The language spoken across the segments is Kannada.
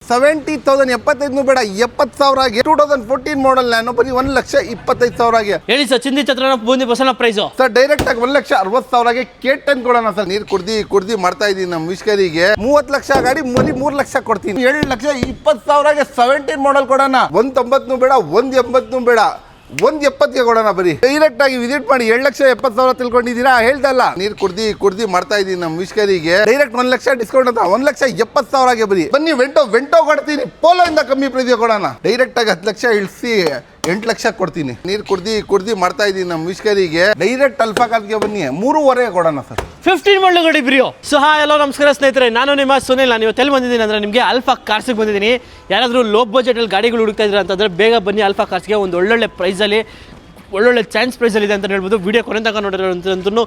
70,000 75 ಬೇಡ 70,000 2014 ಮಾಡಲ್ ನ್ಯಾನೋ ಬರೀ 1,25,000 ಹೇಳಿ ಸರ್. ಚಿಂದಿ ಛತ್ರನ ಬೂಂದಿ ಬಸನ ಪ್ರೈಸು ಸರ್ ಡೈರೆಕ್ಟ್ ಆಗಿ 1,60,000 K10 ಕೊಡೋಣ ಸರ್. ನೀರು ಕುಡ್ದಿ ಮಾಡ್ತಾ ಇದೀನಿ ನಮ್ಮ ವಿಶ್ಕರಿಗೆ. 30 ಲಕ್ಷ ಗಾಡಿ 3 ಲಕ್ಷ ಕೊಡ್ತೀನಿ. 7,20,000 17 ಮಾಡಲ್ ಕೊಡೋಣ. 190 ಬೇಡ 180 ಬೇಡ 170 ಕೊಡೋಣ. ಬರೀ ಡೈರೆಕ್ಟ್ ಆಗಿ ವಿಸಿಟ್ ಮಾಡಿ. 7,70,000 ತಿಳ್ಕೊಂಡಿದ್ದೀರಾ? ಹೇಳ್ದಲ್ಲ, ನೀರು ಕುಡ್ದಿ ಮಾಡ್ತಾ ಇದೀನಿ ನಮ್ಮ ವಿಶ್ಕರಿಗೆ. ಡೈರೆಕ್ಟ್ 1 ಲಕ್ಷ ಡಿಸ್ಕೌಂಟ್ ಅಂತ 1,70,000 ಬರೀ. ಬನ್ನಿ ವೆಂಟೋ ಕೊಡ್ತೀನಿ. ಪೋಲೋ ಇಂದ ಕಮ್ಮಿ ಪ್ರೈಸ್ ಕೊಡೋಣ. ಡೈರೆಕ್ಟ್ ಆಗಿ 10 ಲಕ್ಷ ಇಳಿಸಿ 8 ಲಕ್ಷ ಕೊಡ್ತೀನಿ. ನೀರು ಕುಡ್ದಿ ಮಾಡ್ತಾ ಇದೀನಿ ನಮ್ಮ ವಿಶ್ಕರಿಗೆ. ಡೈರೆಕ್ಟ್ ಅಲ್ಫಾ ಕಾರ್ಗೆ ಬನ್ನಿ 3.5 ಕೊಡೋಣ ಸರ್. 15 ಮಾಡಲ್ ಗಾಡಿ ಬ್ರಿಯೋ. ಸೊ ಹಲೋ ನಮಸ್ಕಾರ ಸ್ನೇಹಿತರೆ, ನಾನು ನಿಮ್ಮ ಸುನಿಲ್. ನಾನು ಇವತ್ತು ಎಲ್ಲಿ ಬಂದಿದ್ದೀನಿ ಅಂದರೆ ನಿಮಗೆ ಆಲ್ಫಾ ಕಾರ್ಸ್ಗೆ ಬಂದಿದ್ದೀನಿ. ಯಾರಾದರೂ ಲೋ ಬಜೆಟಲ್ಲಿ ಗಾಡಿಗಳು ಹುಡುಕ್ತಾ ಇದ್ರೆ ಅಂತಂದರೆ ಬೇಗ ಬನ್ನಿ ಆಲ್ಫಾ ಕಾರ್ಸ್ಗೆ. ಒಂದು ಒಳ್ಳೊಳ್ಳೆ ಪ್ರೈಸಲ್ಲಿ ಒಳ್ಳೊಳ್ಳೆ ಚಾನ್ಸ್ ಪ್ರೈಸಲ್ಲಿ ಇದೆ ಅಂತ ಹೇಳ್ಬೋದು. ವಿಡಿಯೋ ಕೊನೆ ತನಕ ನೋಡಿರೋಂತೂ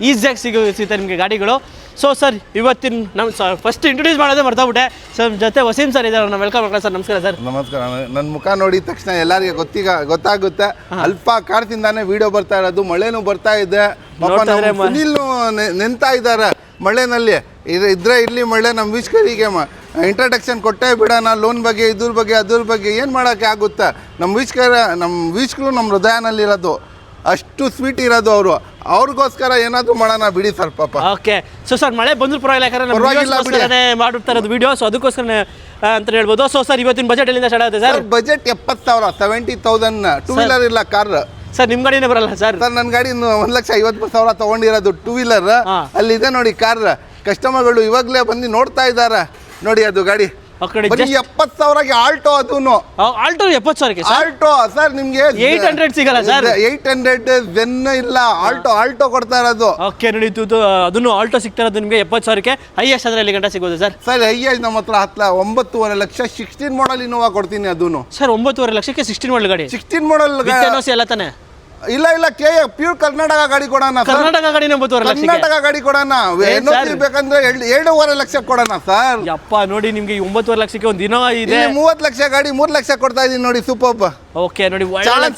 ಈಸಿಯಾಗಿ ಸಿಗುತ್ತೆ ನಿಮಗೆ ಗಾಡಿಗಳು. ಸೊ ಸರ್, ಇವತ್ತಿನ ನಮ್ಮ ಫಸ್ಟ್ ಇಂಟ್ರೊಡ್ಯೂಸ್ ಮಾಡೋದೇ ಮರ್ತೋಗ್ಬಿಟ್ಟೆ. ಸರ್ ಜೊತೆ ವಸೀಂ ಸರ್ ಇದ್ದಾರೆ. ನಾವು ವೆಲ್ಕಮ್ ಮಾಡೋಣ ಸರ್. ನಮಸ್ಕಾರ ಸರ್. ನಮಸ್ಕಾರ. ನನ್ನ ಮುಖ ನೋಡಿದ ತಕ್ಷಣ ಎಲ್ಲರಿಗೆ ಗೊತ್ತಾಗುತ್ತೆ. ಅಲ್ಫಾ ಕಾರ್ಸಿಂದಾನೇ ವಿಡಿಯೋ ಬರ್ತಾ ಇರೋದು. ಮಳೆನೂ ಬರ್ತಾ ಇದೆ. ಸುನಿಲ್ ನೆನ್ತಾ ಇದ್ದಾರೆ ಮಳೆನಲ್ಲಿ. ಇದ್ರೆ ಇಲ್ಲಿ ಮಳೆ ನಮ್ಮ ವಿಶ್ಕರಿಗೆ ಇಂಟ್ರಡಕ್ಷನ್ ಕೊಟ್ಟೇ ಬಿಡೋಣ. ಲೋನ್ ಬಗ್ಗೆ ಅದ್ರ ಬಗ್ಗೆ ಏನು ಮಾಡೋಕ್ಕೆ ಆಗುತ್ತೆ. ನಮ್ಮ ವೀಕ್ಷಕರು ನಮ್ಮ ಹೃದಯನಲ್ಲಿರೋದು ಅಷ್ಟು ಸ್ವೀಟ್ ಇರೋದು ಅವರು. ಅವ್ರಿಗೋಸ್ಕರ ಏನಾದರೂ ಮಾಡೋಣ ಬಿಡಿ ಸರ್ ಪಾಪ. ಓಕೆ. ಸೊ ಸರ್, ಮಳೆ ಬಂದರೂ ಪರವಾಗಿಲ್ಲ, ಯಾಕಂದ್ರೆ ಮಾಡುತ್ತಾ ಇರೋದು ವಿಡಿಯೋ. ಸೊ ಅದಕ್ಕೋಸ್ಕರ ಅಂತ ಹೇಳ್ಬೋದು. ಸೊ ಸರ್, ಇವತ್ತಿನ ಬಜೆಟ್ ಎಲ್ಲಿಂದ ಸ್ಟಾರ್ಟ್ ಆಗುತ್ತೆ ಸರ್? ಬಜೆಟ್ 70,000 70,000 ಟೂ ವೀಲರ್ ಇಲ್ಲ ಕಾರ್. ಸರ್ ನಿಮ್ಮ ಗಾಡಿನೇ ಬರಲ್ಲ ಸರ್? ಸರ್ ನನ್ನ ಗಾಡಿ 1,50,000 ತೊಗೊಂಡಿರೋದು ಟೂ ವೀಲರ್. ಅಲ್ಲಿದೆ ನೋಡಿ ಕಾರ್. ಕಸ್ಟಮರ್ಗಳು ಇವಾಗಲೇ ಬಂದು ನೋಡ್ತಾ ಇದ್ದಾರೆ ನೋಡಿ. ಅದು ಗಾಡಿ 70,000 ಆಲ್ಟೋ. ಅದೂನು ಆಲ್ಟೋ 70,000 ಆಲ್ಟೋ ಸರ್. ನಿಮ್ಗೆ 800 ಸಿಗಲ್ಲ ಸರ್? 800 ಜೆನ್ ಇಲ್ಲ, ಆಲ್ಟೋ ಕೊಡ್ತಾ ಇರೋದು. ಓಕೆ ನೋಡಿ, ಅದನ್ನು ಆಲ್ಟೋ ಸಿಗ್ತಾ ಇರೋದು ನಿಮಗೆ 70,000. ಹೈಯೆಸ್ಟ್ ಅಂದ್ರೆ ಎಲ್ಲಿ ಗಂಟೆ ಸಿಗೋದು ಸರ್? ಸರ್ ಹೈಯೆಸ್ಟ್ ನಮ್ಮ ಹತ್ರ 9.5 ಲಕ್ಷ 16 ಮಾಡಲ್ ಇನೋವಾ ಕೊಡ್ತೀನಿ. ಅದೂನು ಸರ್ 9.5 ಲಕ್ಷಕ್ಕೆ 16 ಮಾಡಲ್ ಗಾಡಿ. 16 ಮಾಡಲ್ ಎಲ್ಲ ತಾನೆ? ಇಲ್ಲ ಪ್ಯೂರ್ ಕರ್ನಾಟಕ ಗಾಡಿ ಕೊಡೋಣ. ಕರ್ನಾಟಕ ಗಾಡಿ 9.5 ಲಕ್ಷ. ಕರ್ನಾಟಕ ಗಾಡಿ ಕೊಡೋಣ. ಬೇಕಂದ್ರೆ 7.5 ಲಕ್ಷ ಕೊಡೋಣ ಸರ್. ಯಪ್ಪ ನೋಡಿ, ನಿಮ್ಗೆ 9.5 ಲಕ್ಷಕ್ಕೆ ಒಂದು ದಿನ ಇದೆ. 30 ಲಕ್ಷ ಗಾಡಿ 3 ಲಕ್ಷ ಕೊಡ್ತಾ ಇದೀನಿ ನೋಡಿ. ಸೂಪರ್. ಓಕೆ ನೋಡಿ,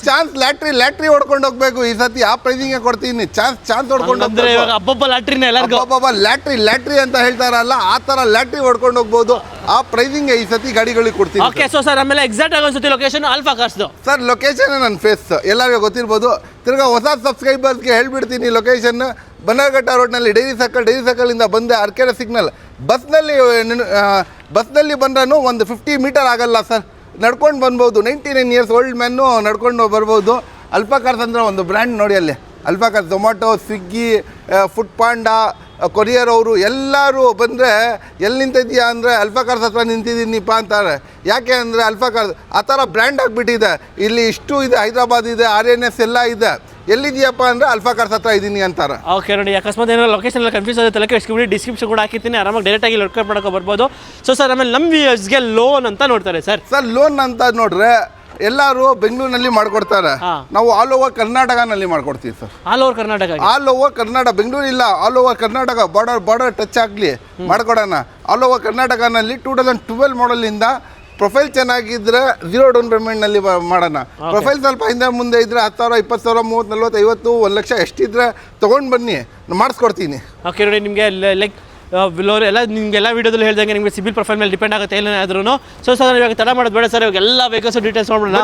ಚಾನ್ಸ್ ಲ್ಯಾಟ್ರಿ ಹೊಡ್ಕೊಂಡು ಹೋಗ್ಬೇಕು ಈ ಸತಿ. ಆ ಪ್ರೈಸಿಂಗ್ ಕೊಡ್ತೀನಿ. ಚಾನ್ಸ್ ಹೊಡ್ಕೊಂಡು ಅಂದ್ರೆ ಹಬ್ಬ ಲ್ಯಾಟ್ರಿನ ಎಲ್ಲರಿಗೂ ಲ್ಯಾಟ್ರಿ ಅಂತ ಹೇಳ್ತಾರಲ್ಲ, ಆ ತರ ಲ್ಯಾಟ್ರಿ ಹೊಡ್ಕೊಂಡು ಹೋಗ್ಬೋದು. ಆ ಪ್ರೈಸಿಂಗ್ ಈ ಸತಿ ಗಾಡಿಗಳಿಗೆ ಕೊಡ್ತೀನಿ. ಓಕೆ. ಸೊ ಸರ್, ಆಮೇಲೆ ಎಕ್ಸಾಕ್ಟ್ ಆಗಿ ಒಂದ್ಸತಿ ಲೊಕೇಶನ್ ಆಲ್ಫಾ ಕಾರ್ಸ್ದು ಸರ್. ಲೊಕೇಶನ್ ನನ್ನ ಫೇಸ್ ಎಲ್ಲರಿಗೂ ಗೊತ್ತಿರ್ಬೋದು. ತಿರ್ಗಾ ಹೊಸ ಸಬ್ಸ್ಕ್ರೈಬರ್ಸ್ಗೆ ಹೇಳ್ಬಿಡ್ತೀನಿ ಲೊಕೇಶನ್. ಬನ್ನರ್ಘಟ್ಟ ರೋಡ್ನಲ್ಲಿ ಡೈರಿ ಸರ್ಕಲಿಂದ ಬಂದೆ ಅರ್ಕೆರೆ ಸಿಗ್ನಲ್. ಬಸ್ನಲ್ಲಿ ಬಂದ್ರೂ ಒಂದು 50 ಮೀಟರ್ ಆಗಲ್ಲ ಸರ್. ನಡ್ಕೊಂಡು ಬರ್ಬೋದು. 99 ಇಯರ್ಸ್ ಓಲ್ಡ್ ಮ್ಯಾನು ನಡ್ಕೊಂಡು ಬರ್ಬೋದು. ಅಲ್ಫಾ ಕಾರ್ಸ್ ಅಂದರೆ ಒಂದು ಬ್ರ್ಯಾಂಡ್ ನೋಡಿ ಅಲ್ಲಿ. Alpha cars, Zomato, Swiggy, food panda, courier ಅವರು ಎಲ್ಲರೂ ಬಂದರೆ ಎಲ್ಲಿ ನಿಂತಿದ್ದೀಯಾ ಅಂದರೆ ಅಲ್ಫಾ ಕಾರ್ಸ್ ಹತ್ರ ನಿಂತಿದ್ದೀನಿಪ್ಪ ಅಂತಾರೆ. ಯಾಕೆ ಅಂದರೆ ಅಲ್ಫಾ ಕಾರ್ಸ್ ಆ ಥರ ಬ್ರ್ಯಾಂಡ್ ಆಗಿಬಿಟ್ಟಿದೆ. ಇಲ್ಲಿ ಇಷ್ಟು ಇದೆ, ಹೈದರಾಬಾದ್ ಇದೆ, RNS ಎಲ್ಲ ಇದೆ. ಎಲ್ಲಿದೆಯಪ್ಪ ಅಂದರೆ ಅಲ್ಫಾ ಕಾರ್ಸ್ ಹತ್ರ ಇದ್ದೀನಿ ಅಂತಾರೆ. ಓಕೆ ನೋಡಿ, ಅಕಸ್ಮಾತ್ ಏನೋ ಲೊಕೇಶನ್ ಎಲ್ಲ ಕನ್ಫ್ಯೂಸ್ ಆಗುತ್ತೆ, ತಲೆ ಡಿಸ್ಕ್ರಿಪ್ಷನ್ ಕೂಡ ಹಾಕಿರ್ತೀನಿ. ಆರಾಮಾಗಿ ಡೈರೆಕ್ಟಾಗಿ ಲೊಕೇಟ್ ಮಾಡೋಕೆ ಬರ್ಬೋದು. ಸೊ ಸರ್, ಆಮೇಲೆ ನಮ್ಮ ವ್ಯೂಯರ್ಸ್ಗೆ ಲೋನ್ ಅಂತ ನೋಡ್ತಾರೆ ಸರ್. ಸರ್ ಲೋನ್ ಅಂತ ನೋಡ್ರೆ ಎಲ್ಲರೂ ಬೆಂಗಳೂರಿನಲ್ಲಿ ಮಾಡ್ಕೊಡ್ತಾರೆ. ನಾವು ಆಲ್ ಓವರ್ ಕರ್ನಾಟಕನಲ್ಲಿ ಮಾಡ್ಕೊಡ್ತೀವಿ ಸರ್. ಆಲ್ ಓವರ್ ಕರ್ನಾಟಕ, ಬೆಂಗಳೂರು ಇಲ್ಲ, all over Karnataka. Border touch ಆಗಲಿ ಮಾಡ್ಕೊಡೋಣ. ಆಲ್ ಓವರ್ ಕರ್ನಾಟಕನಲ್ಲಿ 2012 ಮಾಡಲಿಂದ ಪ್ರೊಫೈಲ್ ಚೆನ್ನಾಗಿದ್ರೆ 0 ಡೌನ್ ಪೇಮೆಂಟ್ನಲ್ಲಿ ಮಾಡೋಣ. ಪ್ರೊಫೈಲ್ ಸ್ವಲ್ಪ ಹಿಂದೆ ಮುಂದೆ ಇದ್ರೆ 10,000 20,000 30 40 50 1 ಲಕ್ಷ ಎಷ್ಟಿದ್ರೆ ತೊಗೊಂಡು ಬನ್ನಿ, ಮಾಡಿಸ್ಕೊಡ್ತೀನಿ. ಓಕೆ ನೋಡಿ, ನಿಮಗೆ ಲೈಕ್ ಎಲ್ಲ ನಿಮಗೆಲ್ಲ ವೀಡಿಯೋದಲ್ಲಿ ಹೇಳ್ದಂಗೆ ನಿಮಗೆ ಸಿಬಿಲ್ ಪ್ರೊಫೈಲ್ ಮೇಲೆ ಡಿಪೆಂಡ್ ಆಗುತ್ತೆ ಏನಾದ್ರೂ. ಸೊ ಸರ್, ಇವಾಗ ತಡ ಮಾಡೋದು ಬೇಡ ಸರ್. ಇವಾಗ ಎಲ್ಲ ವೆಹಿಕಲ್ಸ್ ಡೀಟೇಲ್ಸ್ ನೋಡೋಣ.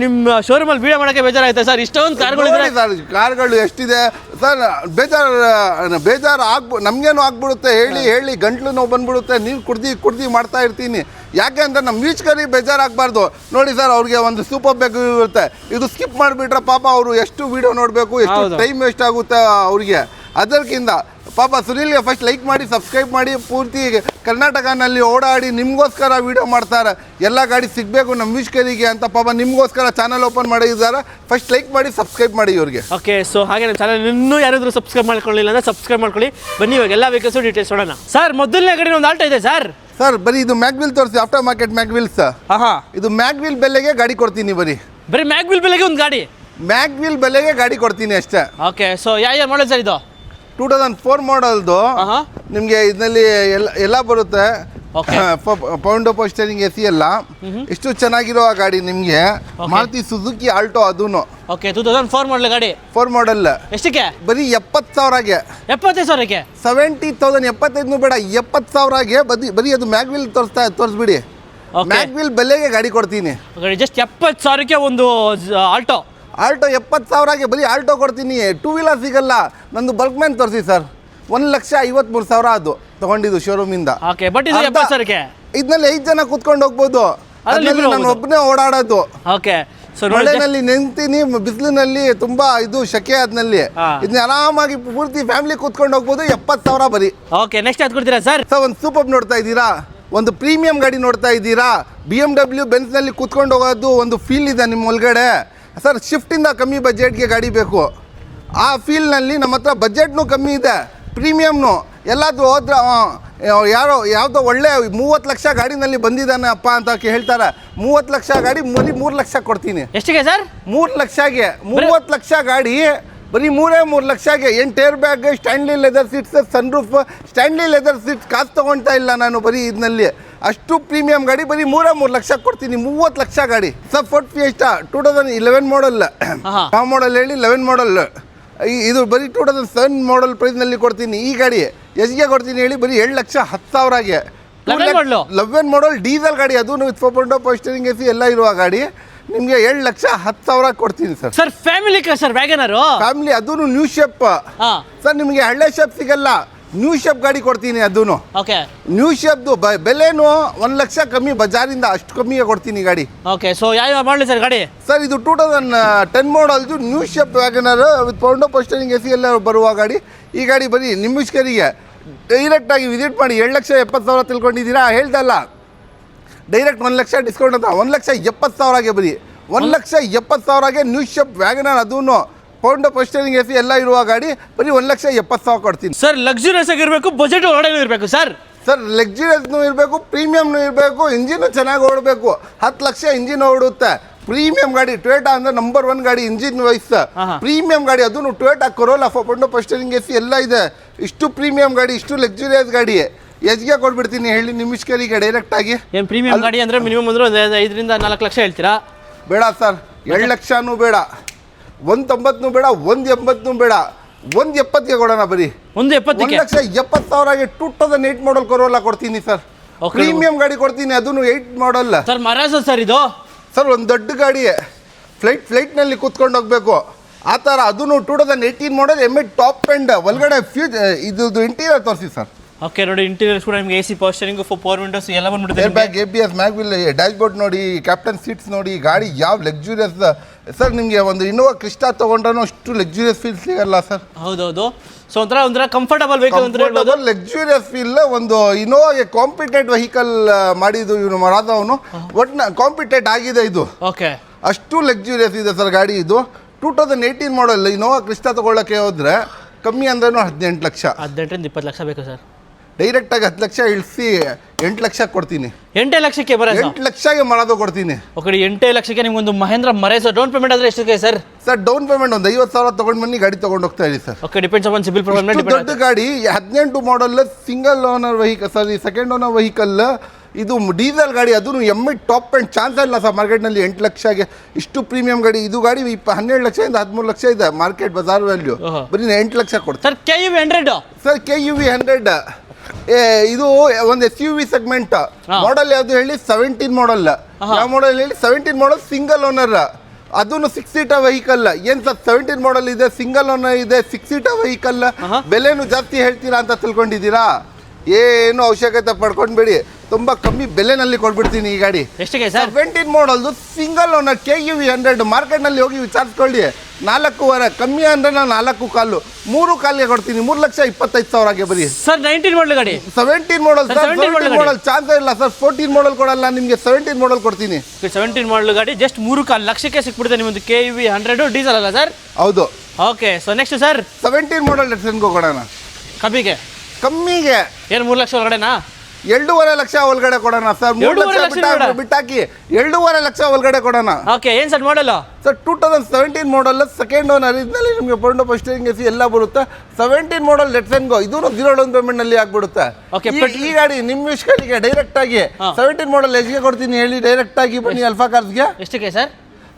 ನಿಮ್ಮ ಶೋರೂಮಲ್ಲಿ ವೀಡಿಯೋ ಮಾಡೋಕ್ಕೆ ಬೇಜಾರಾಯ್ತಾ ಸರ್? ಇಷ್ಟೊಂದು ಕಾರ್ಗಳು ಎಷ್ಟಿದೆ ಸರ್. ಬೇಜಾರು ನಮಗೇನು ಆಗ್ಬಿಡುತ್ತೆ ಹೇಳಿ ಗಂಟ್ಲು ನೋವು ಬಂದ್ಬಿಡುತ್ತೆ. ನೀರು ಕುಡ್ದು ಮಾಡ್ತಾ ಇರ್ತೀನಿ. ಯಾಕೆ ಅಂದರೆ ನಮ್ಮ ವೀಕ್ಷಕರಿಗೆ ಬೇಜಾರಾಗಬಾರ್ದು. ನೋಡಿ ಸರ್, ಅವ್ರಿಗೆ ಒಂದು ಸೂಪರ್ ಬೇಕು ಇರುತ್ತೆ. ಇದು ಸ್ಕಿಪ್ ಮಾಡಿಬಿಟ್ರೆ ಪಾಪ ಅವರು ಎಷ್ಟು ವೀಡಿಯೋ ನೋಡಬೇಕು, ಎಷ್ಟು ಟೈಮ್ ವೇಸ್ಟ್ ಆಗುತ್ತೆ ಅವ್ರಿಗೆ. ಅದಕ್ಕಿಂತ ಪಾಪ ಸುನಿಲ್ಗೆ ಫಸ್ಟ್ ಲೈಕ್ ಮಾಡಿ, ಸಬ್ಸ್ಕ್ರೈಬ್ ಮಾಡಿ. ಪೂರ್ತಿ ಕರ್ನಾಟಕನಲ್ಲಿ ಓಡಾಡಿ ನಿಮಗೋಸ್ಕರ ವೀಡಿಯೋ ಮಾಡ್ತಾರೆ. ಎಲ್ಲ ಗಾಡಿ ಸಿಗಬೇಕು ನಮ್ಮ ವೀಕ್ಷಕರಿಗೆ ಅಂತ ಪಾಪ ನಿಮಗೋಸ್ಕರ ಚಾನಲ್ ಓಪನ್ ಮಾಡಿದ್ದಾರೆ. ಫಸ್ಟ್ ಲೈಕ್ ಮಾಡಿ, ಸಬ್ಸ್ಕ್ರೈಬ್ ಮಾಡಿ ಇವ್ರಿಗೆ. ಓಕೆ. ಸೊ ಹಾಗೆ ನಮ್ಮ ಚಾನಲ್ ಇನ್ನೂ ಯಾರಾದರೂ ಸಬ್ಸ್ಕ್ರೈಬ್ ಮಾಡ್ಕೊಳ್ಳಿಲ್ಲ ಅಂದರೆ ಸಬ್ಸ್ಕ್ರೈಬ್ ಮಾಡ್ಕೊಳ್ಳಿ. ಬನ್ನಿ, ಇವಾಗ ಎಲ್ಲ ವೆಹಿಕಲ್ಸು ಡೀಟೇಲ್ಸ್ ನೋಡೋಣ. ಸರ್, ಮೊದಲನೇ ಗಾಡಿ ಒಂದು ಆಲ್ಟೋ ಇದೆ ಸರ್. ಸರ್ ಬರೀ ಇದು ಮ್ಯಾಗ್ವಿಲ್ ತೋರಿಸಿ. After market mag wheels. ಇದು ಮ್ಯಾಗ್ವಿಲ್ ಬೆಲೆಗೆ ಗಾಡಿ ಕೊಡ್ತೀನಿ. ಬರೀ ಮ್ಯಾಗ್ವಿಲ್ ಬೆಲೆಗೆ ಒಂದು ಗಾಡಿ, ಮ್ಯಾಗ್ವಿಲ್ ಬೆಲೆಗೆ ಗಾಡಿ ಕೊಡ್ತೀನಿ ಅಷ್ಟೇ. ಓಕೆ. ಸೊ ಯಾವ ಮಾಡಲ್ ಸರ್ ಇದು? 2004 ಮಾಡಲ್ದು. ನಿಮಗೆ ಇದರಲ್ಲಿ ಎಲ್ಲ ಬರುತ್ತೆ. Okay. ಪೌಂಡೋ ಪೋಸ್ಟರಿಂಗ್ ಎಸಿ ಎಲ್ಲ ಎಷ್ಟು ಚೆನ್ನಾಗಿರೋ ಆ ಗಾಡಿ ನಿಮಗೆ ಮಾರುತಿ ಸುಜುಕಿ ಆಲ್ಟೋ ಅದೂನು ಓಕೆ 2004 ಮಾಡಲ್ ಗಾಡಿ 4 ಮಾಡಲ್ ಎಷ್ಟಕ್ಕೆ ಬರೀ 70,000ಗೆ 75,000ಕ್ಕೆ 70,000 75 ಬೇಡ 70,000ಗೆ ಬರೀ ಅದು ಮ್ಯಾಗ್ವಿಲ್ ತೋರಿಸ್ಬಿಡಿ ಮ್ಯಾಗ್ವಿಲ್ ಬೆಲೆಗೆ ಗಾಡಿ ಕೊಡ್ತೀನಿ ಜಸ್ಟ್ 70,000ಕ್ಕೆ ಒಂದು ಆಲ್ಟೋ 70,000ಗೆ ಬರೀ ಆಲ್ಟೋ ಕೊಡ್ತೀನಿ 2 ವೀಲರ್ ಸಿಗಲ್ಲ ನಂದು ಬಲ್ಕ್ ಮ್ಯಾನ್ ತೋರಿಸಿ ಸರ್ 1,53,000 ಅದು ತಗೊಂಡಿದ್ದು ಶೋರೂಮಿಂದ ಓಕೆ ಬಟ್ ಇದು 70,000ಕ್ಕೆ ಇದರಲ್ಲಿ 5 ಜನ ಕೂತ್ಕೊಂಡು ಹೋಗ್ಬೋದು ಅದ್ರಲ್ಲಿ ನಾನು ಒಬ್ಬನೇ ಓಡಾಡೋದು ಓಕೆ ಸೊ ಮಳೆನಲ್ಲಿ ನೆಂತೀನಿ ಬಿಸಿಲಿನಲ್ಲಿ ತುಂಬಾ ಇದು ಶಕೆ ಆದ್ನಲ್ಲಿ ಇದನ್ನ ಆರಾಮಾಗಿ ಪೂರ್ತಿ ಫ್ಯಾಮಿಲಿ ಕೂತ್ಕೊಂಡು ಹೋಗ್ಬೋದು 70,000 ಬರೀ ಓಕೆ ನೆಕ್ಸ್ಟ್ ಯಾವ್ದು ಕೊಡ್ತೀರಾ ಸರ್ ಸರ್ ಒಂದು ಸೂಪರ್ ನೋಡ್ತಾ ಇದ್ದೀರಾ ಒಂದು ಪ್ರೀಮಿಯಂ ಗಾಡಿ ನೋಡ್ತಾ ಇದ್ದೀರಾ BMW ಬೆನ್ಸ್ನಲ್ಲಿ ಕೂತ್ಕೊಂಡು ಹೋಗೋದು ಒಂದು ಫೀಲ್ ಇದೆ ನಿಮ್ಮ ಒಳಗಡೆ ಸರ್ ಶಿಫ್ಟಿಂದ ಕಮ್ಮಿ ಬಜೆಟ್ಗೆ ಗಾಡಿ ಬೇಕು ಆ ಫೀಲ್ನಲ್ಲಿ ನಮ್ಮ ಹತ್ರ ಬಜೆಟ್ನೂ ಕಮ್ಮಿ ಇದೆ ಪ್ರೀಮಿಯಮ್ನು ಎಲ್ಲಾದರೂ ಹೋದ್ರೆ ಯಾವುದೋ ಒಳ್ಳೆ 30 ಲಕ್ಷ ಗಾಡಿನಲ್ಲಿ ಬಂದಿದ್ದಾನೆ ಅಪ್ಪ ಅಂತ ಹೇಳ್ತಾರೆ 30 ಲಕ್ಷ ಗಾಡಿ ಬರೀ 3 ಲಕ್ಷ ಕೊಡ್ತೀನಿ ಎಷ್ಟಿಗೆ ಸರ್ 3 ಲಕ್ಷಗೆ 30 ಲಕ್ಷ ಗಾಡಿ ಬರೀ 3 ಲಕ್ಷಗೆ 8 ಏರ್ ಬ್ಯಾಗ್ ಸ್ಟ್ಯಾಂಡ್ಲಿ ಲೆದರ್ ಸೀಟ್ಸ್ ಸನ್ರೂಫ್ ಸ್ಟ್ಯಾಂಡ್ಲಿ ಲೆದರ್ ಸೀಟ್ಸ್ ಕಾಸು ತೊಗೊಳ್ತಾ ಇಲ್ಲ ನಾನು ಬರೀ ಇದರಲ್ಲಿ ಅಷ್ಟು ಪ್ರೀಮಿಯಂ ಗಾಡಿ ಬರೀ 3 ಲಕ್ಷ ಕೊಡ್ತೀನಿ 30 ಲಕ್ಷ ಗಾಡಿ ಸರ್ ಫೋರ್ಟ್ ಫಿಯೆಸ್ಟಾ 2011 ಮಾಡಲ್ ಯಾವ ಮಾಡಲ್ ಹೇಳಿ 11 ಮಾಡಲ್ ಇದು ಬರೀ 2007 ಮಾಡಲ್ ಪ್ರೈಸ್ನಲ್ಲಿ ಕೊಡ್ತೀನಿ ಈ ಗಾಡಿ ಎಷ್ಟಿಗೆ ಕೊಡ್ತೀನಿ ಹೇಳಿ ಬರೀ 7,10,000ಗೆ 11 ಮಾಡಲ್ ಡೀಸೆಲ್ ಗಾಡಿ ಅದು ವಿತ್ 4.0 ಪೋಸ್ಟರಿಂಗ್ ಎಸಿ ಎಲ್ಲ ಇರುವ ಗಾಡಿ ನಿಮಗೆ 7,10,000 ಕೊಡ್ತೀನಿ sir sir family sir Wagon R family ಅದೂ ನ್ಯೂ ಶೇಪ್ ಸರ್ ನಿಮಗೆ ಹಳೆ ಶೇಪ್ ಸಿಗಲ್ಲ ನ್ಯೂ ಶೇಪ್ ಗಾಡಿ ಕೊಡ್ತೀನಿ ಅದೂ ಓಕೆ ನ್ಯೂ ಶೇಪ್ದು ಬೆಲೆನೂ 1 ಲಕ್ಷ ಕಮ್ಮಿ ಬಜಾರಿಂದ ಅಷ್ಟು ಕಮ್ಮಿಗೆ ಕೊಡ್ತೀನಿ ಗಾಡಿ ಓಕೆ ಸೊ ಯಾವ ಮಾಡಲಿ ಸರ್ ಗಾಡಿ ಸರ್ ಇದು 2010 ಮಾಡಲ್ದು ನ್ಯೂ ಶೇಪ್ ವ್ಯಾಗನರ್ ವಿತ್ ಪೌಂಡೋ ಪೋಸ್ಟರಿಂಗ್ ಎಸಿ ಎಲ್ಲ ಬರುವ ಗಾಡಿ ಈ ಗಾಡಿ ಬರೀ ನಿಮ್ಮ ಇಷ್ಕರಿಗೆ ಡೈರೆಕ್ಟಾಗಿ ವಿಸಿಟ್ ಮಾಡಿ 7,70,000 ತಿಳ್ಕೊಂಡಿದ್ದೀರಾ ಹೇಳ್ದಲ್ಲ ಡೈರೆಕ್ಟ್ 1 ಲಕ್ಷ ಡಿಸ್ಕೌಂಟ್ ಅಂತ 1,70,000ಗೆ ಬರೀ 1,70,000ಗೆ ನ್ಯೂ ಶೇಪ್ ವ್ಯಾಗನರ್ ಅದೂ ಪೌಂಡೋ ಪೋಸ್ಟರಿಂಗ್ ಎಸಿ ಎಲ್ಲ ಇರುವ ಗಾಡಿ ಬರೀ 1,70,000 ಕೊಡ್ತೀನಿ ಸರ್ ಲಕ್ಸುರಿಯಸ್ ಆಗಿರಬೇಕು ಬಜೆಟ್ ಒಳಗಡೆ ಇರಬೇಕು ಸರ್ ಲಕ್ಸುರಿಯಸ್ನೂ ಇರಬೇಕು ಪ್ರೀಮಿಯಮ್ನೂ ಇರಬೇಕು ಇಂಜಿನು ಚೆನ್ನಾಗಿ ಓಡಬೇಕು 10 ಲಕ್ಷ ಇಂಜಿನ್ ಓಡುತ್ತೆ ಪ್ರೀಮಿಯಂ ಗಾಡಿ ಟೊಯೋಟಾ ಅಂದ್ರೆ ನಂಬರ್ 1 ಗಾಡಿ ಇಂಜಿನ್ ವೈಸ್ ಪ್ರೀಮಿಯಂ ಗಾಡಿ ಅದನ್ನು ಟೊಯೋಟಾ ಕೊರೋಲಾ ಪೌಂಡೋ ಪೋಸ್ಟರಿಂಗ್ ಎಸಿ ಎಲ್ಲ ಇದೆ ಇಷ್ಟು ಪ್ರೀಮಿಯಂ ಗಾಡಿ ಇಷ್ಟು ಲಕ್ಸುರಿಯಸ್ ಗಾಡಿ ಎಷ್ಟಿಗೆ ಕೊಟ್ಬಿಡ್ತೀನಿ ಹೇಳಿ ನಿಮಿಷ್ಕರಿಗೆ ಡೈರೆಕ್ಟಾಗಿ ಏನು ಪ್ರೀಮಿಯಂ ಗಾಡಿ ಅಂದರೆ ಮಿನಿಮಮ್ ಅಂದ್ರೆ 5 ರಿಂದ 4 ಲಕ್ಷ ಹೇಳ್ತೀರಾ ಬೇಡ ಸರ್ 2 ಲಕ್ಷನೂ ಬೇಡ 1,90 ಬೇಡ 1,80 ಬೇಡ 1,70ಗೆ ಕೊಡೋಣ ಬರೀ 1,70,000ಗೆ 2008 ಮಾಡಲ್ ಕೊರೋಲಾ ಕೊಡ್ತೀನಿ ಸರ್ ಪ್ರೀಮಿಯಂ ಗಾಡಿ ಕೊಡ್ತೀನಿ ಅದನ್ನು 8 ಮಾಡಲ್ ಸರ್ ಮರಾಜ ಸರ್ ಇದು ಸರ್ ಒಂದು ದೊಡ್ಡ ಗಾಡಿ ಫ್ಲೈಟ್ನಲ್ಲಿ ಕೂತ್ಕೊಂಡು ಹೋಗ್ಬೇಕು ಆ ಥರ ಅದನ್ನು 2018 ಮಾಡಲ್ ಟಾಪ್ ಎಂಡ್ ಒಳಗಡೆ ಇದು ಇಂಟೀರಿಯರ್ ತೋರಿಸಿ ಸರ್ ಓಕೆ ನೋಡಿ ಇಂಟೀರಿಯರ್ಸ್ ಕೂಡ ನಿಮಗೆ AC ಪೋಸ್ಟರಿಂಗ್ 4 ವಿಂಡೋಸ್ ಎಲ್ಲ ಬಂದ್ಬಿಡುತ್ತೆ air bag ABS mag wheel dash board ನೋಡಿ ಕ್ಯಾಪ್ಟನ್ ಸೀಟ್ಸ್ ನೋಡಿ ಗಾಡಿ ಯಾವ ಲಕ್ಸುರಿಯಸ್ ಸರ್ ನಿಮಗೆ ಒಂದು ಇನ್ನೋವಾ ಕ್ರಿಸ್ಟಾ ತೊಗೊಂಡ್ರೂ ಅಷ್ಟು ಲಕ್ಸುರಿಯಸ್ ಫೀಲ್ ಸಿಗಲ್ಲ ಸರ್ ಹೌದೌದು ಸೊ ಒಂಥರ ಕಂಫರ್ಟಬಲ್ ವೆಹಿಕಲ್ ಅಂತ ಹೇಳ್ಬೋದು ಲಕ್ಸುರಿಯಸ್ ಫೀಲ್ ಒಂದು ಇನ್ನೋವಾಗೆ ಕಾಂಪಿಟೇಟ್ ವೆಹಿಕಲ್ ಮಾಡಿದ್ದು ಇವನು ರಾಧವನು ಒಟ್ಟು ಕಾಂಪಿಟೇಟ್ ಆಗಿದೆ ಇದು ಓಕೆ ಅಷ್ಟು ಲಕ್ಸುರಿಯಸ್ ಇದೆ ಸರ್ ಗಾಡಿ ಇದು 2018 ಮಾಡಲ್ ಇನ್ನೋವಾ ಕ್ರಿಸ್ಟಾ ತೊಗೊಳ್ಳೋಕ್ಕೆ ಹೋದರೆ ಕಮ್ಮಿ ಅಂದ್ರೂ 18 ಲಕ್ಷ 18 ರಿಂದ 20 ಲಕ್ಷ ಬೇಕು ಸರ್ ಡೈರೆಕ್ಟಾಗಿ 10 ಲಕ್ಷ ಇಳಿಸಿ 8 ಲಕ್ಷ ಕೊಡ್ತೀನಿ 8 ಲಕ್ಷಕ್ಕೆ ಬರೋದು 8 ಲಕ್ಷಗೆ ಮಾಡೋದು ಕೊಡ್ತೀನಿ ಓಕೆ 8 ಲಕ್ಷಕ್ಕೆ ನಿಮ್ಗೊಂದು ಮಹೇಂದ್ರ ಮರೇಜ್ ಡೌನ್ ಪೇಮೆಂಟ್ ಆದರೆ ಎಷ್ಟಿದೆ ಸರ್ ಡೌನ್ ಪೇಮೆಂಟ್ ಒಂದು 50,000 ತೊಗೊಂಡು ಬನ್ನಿ ಗಾಡಿ ತೊಗೊಂಡು ಹೋಗ್ತಾ ಇರಿ sir okay depends on CIBIL problem ದೊಡ್ಡ ಗಾಡಿ 18 ಮಾಡಲ್ single owner vehicle sir second owner vehicle ಇದು ಡೀಸೆಲ್ ಗಾಡಿ ಅದು ಟಾಪ್ ಎಂಡ್ ಚಾನ್ಸ್ ಇಲ್ಲ ಸರ್ ಮಾರ್ಕೆಟ್ನಲ್ಲಿ 8 ಲಕ್ಷಗೆ ಇಷ್ಟು ಪ್ರೀಮಿಯಂ ಗಾಡಿ ಇದು ಗಾಡಿ 12 ಲಕ್ಷದಿಂದ 13 ಲಕ್ಷ ಇದೆ ಮಾರ್ಕೆಟ್ ಬಜಾರ್ ವ್ಯಾಲ್ಯೂ ಬರೀ 8 ಲಕ್ಷ ಕೊಡ್ತಾರೆ ಸರ್ KUV 100 ಸರ್ KUV 100 ಇದು ಒಂದು SUV ಸೆಗ್ಮೆಂಟ್ ಮಾಡಲ್ ಯಾವುದು ಹೇಳಿ 17 ಮಾಡಲ್ ಯಾವ ಮಾಡಲ್ ಹೇಳಿ 17 ಮಾಡಲ್ ಸಿಂಗಲ್ ಓನರ್ ಅದನ್ನು 6 ಸೀಟರ್ ವೆಹಿಕಲ್ ಏನ್ ಸರ್ 17 ಮಾಡಲ್ ಇದೆ ಸಿಂಗಲ್ ಓನರ್ ಇದೆ 6 ಸೀಟರ್ ವೆಹಿಕಲ್ ಬೆಲೆನೂ ಜಾಸ್ತಿ ಹೇಳ್ತೀರಾ ಅಂತ ತಿಳ್ಕೊಂಡಿದ್ದೀರಾ ಏನು ಅವಶ್ಯಕತೆ ಪಡ್ಕೊಂಡ್ಬೇಡಿ ತುಂಬಾ ಕಮ್ಮಿ ಬೆಲೆನಲ್ಲಿ ಕೊಟ್ಬಿಡ್ತೀನಿ ಈ ಗಾಡಿ ಎಷ್ಟಿಗೆ ಸರ್ 17 ಮಾಡಲ್ದು ಸಿಂಗಲ್ ಓನರ್ KUV 100 ಮಾರ್ಕೆಟ್ನಲ್ಲಿ ಹೋಗಿ ವಿಚಾರಿಸ್ಕೊಳ್ಳಿ 4.5 ಕಮ್ಮಿ ಅಂದ್ರೆ ನಾನು 4.25 3.5ಗೆ ಕೊಡ್ತೀನಿ 3,25,000ಗೆ ಬರೀ ಸರ್ 19 ಮಾಡಲ್ ಗಾಡಿ 17 ಮಾಡಲ್ ಸರ್ 17 ಮಾಡಲ್ ಚಾನ್ಸ್ ಇಲ್ಲ ಸರ್ 14 ಮಾಡಲ್ ಕೊಡಲ್ಲ ನಿಮಗೆ 17 ಮಾಡಲ್ ಕೊಡ್ತೀನಿ 17 ಮಾಡಲ್ ಗಾಡಿ ಜಸ್ಟ್ 3.5 ಲಕ್ಷಕ್ಕೆ ಸಿಕ್ಬಿಡುತ್ತೆ ನಿಮ್ಮದು KUV 100 ಡೀಸೆಲ್ ಅಲ್ಲ ಸರ್ ಹೌದು ಓಕೆ ಸೊ ನೆಕ್ಸ್ಟ್ ಸರ್ 17 ಮಾಡಲ್ ಡೆಟ್ಸನ್ಗೆ ಹೋಗೋಣ ಕಮ್ಮಿಗೆ ಕಮ್ಮಿಗೆ ಏನು 3 ಲಕ್ಷ ಒಳಗಡೆನಾ 2.5 ಲಕ್ಷ ಒಳಗಡೆ ಕೊಡೋಣ ಸರ್. 3 ಲಕ್ಷ ಬಿಟ್ಟಾಕಿ 2.5 ಲಕ್ಷ ಒಳಗಡೆ ಕೊಡೋಣ. ಓಕೆ, ಏನು ಸರ್ ಮಾಡಲ್ಲ ಸರ್ 2017 ಮಾಡಲ್ ಸೆಕೆಂಡ್ ಓನರ್ ಇದ್ದಲ್ಲಿ ನಿಮಗೆ ಪೌಂಡ್ ಆಫ್ ಸ್ಟೇರಿಂಗ್ ಎಸಿ ಎಲ್ಲ ಬರುತ್ತೆ. 17 ಮಾಡಲ್ ಲೆಟ್ಸ್ ಅಂಡ್ ಗೋ, ಇದೂ 0 ಡೌನ್ ಪೇಮೆಂಟ್ ನಲ್ಲಿ ಆಗ್ಬಿಡುತ್ತೆ. ಈ ಗಾಡಿ ನಿಮ್ಮ ವಿಷಯಗಳಿಗೆ ಡೈರೆಕ್ಟ್ ಆಗಿ 17 ಮಾಡಲ್ ಎಷ್ಟಿಗೆ ಕೊಡ್ತೀನಿ ಹೇಳಿ? ಡೈರೆಕ್ಟ್ ಆಗಿ ಬನ್ನಿ ಅಲ್ಫಾ ಕಾರ್ಸ್ಗೆ. ಎಷ್ಟಕ್ಕೆ ಸರ್?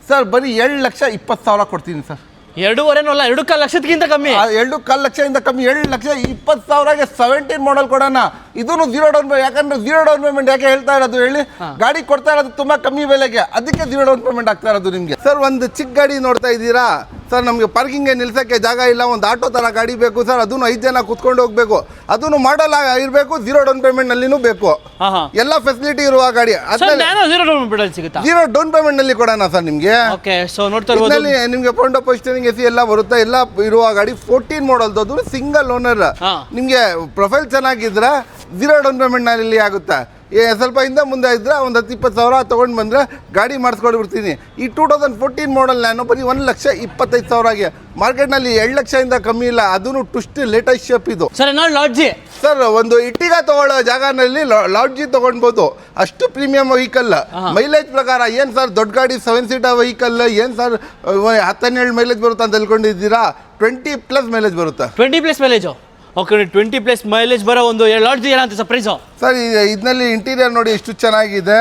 ಸರ್ ಬರೀ 7,20,000 ಕೊಡ್ತೀನಿ ಸರ್. 2.5 2.25 ಲಕ್ಷಕ್ಕಿಂತ ಕಮ್ಮಿ. 2.25 ಲಕ್ಷದಿಂದ ಕಮ್ಮಿ 7,20,000ಗೆ 17 ಮಾಡಲ್ ಕೊಡೋಣ. ಇದೂ 0 ಡೌನ್ ಪೇಮೆಂಟ್. ಯಾಕಂದ್ರೆ 0 ಡೌನ್ ಪೇಮೆಂಟ್ ಯಾಕೆ ಹೇಳ್ತಾ ಇರೋದು ಹೇಳಿ? ಗಾಡಿ ಕೊಡ್ತಾ ಇರೋದು ತುಂಬಾ ಕಮ್ಮಿ ಬೆಲೆಗೆ, ಅದಕ್ಕೆ 0 ಡೌನ್ ಪೇಮೆಂಟ್ ಆಗ್ತಾ ಇರೋದು ನಿಮಗೆ. ಸರ್ ಒಂದು ಚಿಕ್ಕ ಗಾಡಿ ನೋಡ್ತಾ ಇದ್ದೀರಾ ಸರ್, ನಮಗೆ ಪಾರ್ಕಿಂಗ್ಗೆ ನಿಲ್ಸಕ್ಕೆ ಜಾಗ ಇಲ್ಲ, ಒಂದು ಆಟೋ ತರ ಗಾಡಿ ಬೇಕು ಸರ್. ಅದನ್ನು 5 ಜನ ಕುತ್ಕೊಂಡು ಹೋಗ್ಬೇಕು, ಅದನ್ನು ಮಾಡಲ್ ಇರಬೇಕು, 0 ಡೌನ್ ಪೇಮೆಂಟ್ ನಲ್ಲಿನೂ ಬೇಕು, ಎಲ್ಲ ಫೆಸಿಲಿಟಿ ಇರುವ ಗಾಡಿ. 0 ಡೌನ್ ಪೇಮೆಂಟ್ ನಲ್ಲಿ ಕೊಡೋಣ ಸರ್ ನಿಮಗೆ. ನಿಮ್ಗೆ ಪೌಂಡ್ ಆಫ್ ಸ್ಟೇರಿಂಗ್ ಎಸಿ ಎಲ್ಲ ಬರುತ್ತೆ, ಎಲ್ಲ ಇರುವ ಗಾಡಿ 14 ಮಾಡಲ್, ಅದು ಸಿಂಗಲ್ ಓನರ್. ನಿಮ್ಗೆ ಪ್ರೊಫೈಲ್ ಚೆನ್ನಾಗಿದ್ರೆ 0 ಡೌನ್ ಪೇಮೆಂಟ್ ನಲ್ಲಿ ಆಗುತ್ತೆ. ಸ್ವಲ್ಪ ಹಿಂದೆ ಮುಂದೆ ಇದ್ರೆ ಒಂದು 10-20,000 ತೊಗೊಂಡು ಬಂದರೆ ಗಾಡಿ ಮಾಡಿಸ್ಕೊಂಡು ಬಿಡ್ತೀನಿ. ಈ 2014 ಮಾಡಲ್ ನಾನು ಬರೀ 1,25,000ಗೆ ಮಾರ್ಕೆಟ್ನಲ್ಲಿ 2 ಲಕ್ಷದಿಂದ ಕಮ್ಮಿ ಇಲ್ಲ. ಅದೂ ಟುಸ್ಟ್ ಲೇಟೆಸ್ಟ್ ಶೇಪ್ ಇದು ಸರ್. ಒಂದು ಇಟ್ಟಿಗೆ ತಗೊಳ್ಳೋ ಜಾಗನಲ್ಲಿ ಲಾಡ್ಜಿ ತೊಗೊಳ್ಬೋದು, ಅಷ್ಟು ಪ್ರೀಮಿಯಂ ವೆಹಿಕಲ್. ಮೈಲೇಜ್ ಪ್ರಕಾರ ಏನು ಸರ್ ದೊಡ್ಡ ಗಾಡಿ 7 ಸೀಟರ್ ವೆಹಿಕಲ್ ಏನು ಸರ್ 10-12 ಮೈಲೇಜ್ ಬರುತ್ತೆ ಅಂತ ತಿಳ್ಕೊಂಡಿದ್ದೀರಾ? 20+ ಮೈಲೇಜ್ ಬರುತ್ತೆ. 20+ ಮೈಲೇಜು. ಓಕೆ, 20+ ಮೈಲೇಜ್ ಬರೋ ಒಂದು ಲಾಡ್ಜ್ ಏನಂತ ಸರ್ ಪ್ರೈಸು? ಸರ್ ಇದರಲ್ಲಿ ಇಂಟೀರಿಯರ್ ನೋಡಿ ಎಷ್ಟು ಚೆನ್ನಾಗಿದೆ.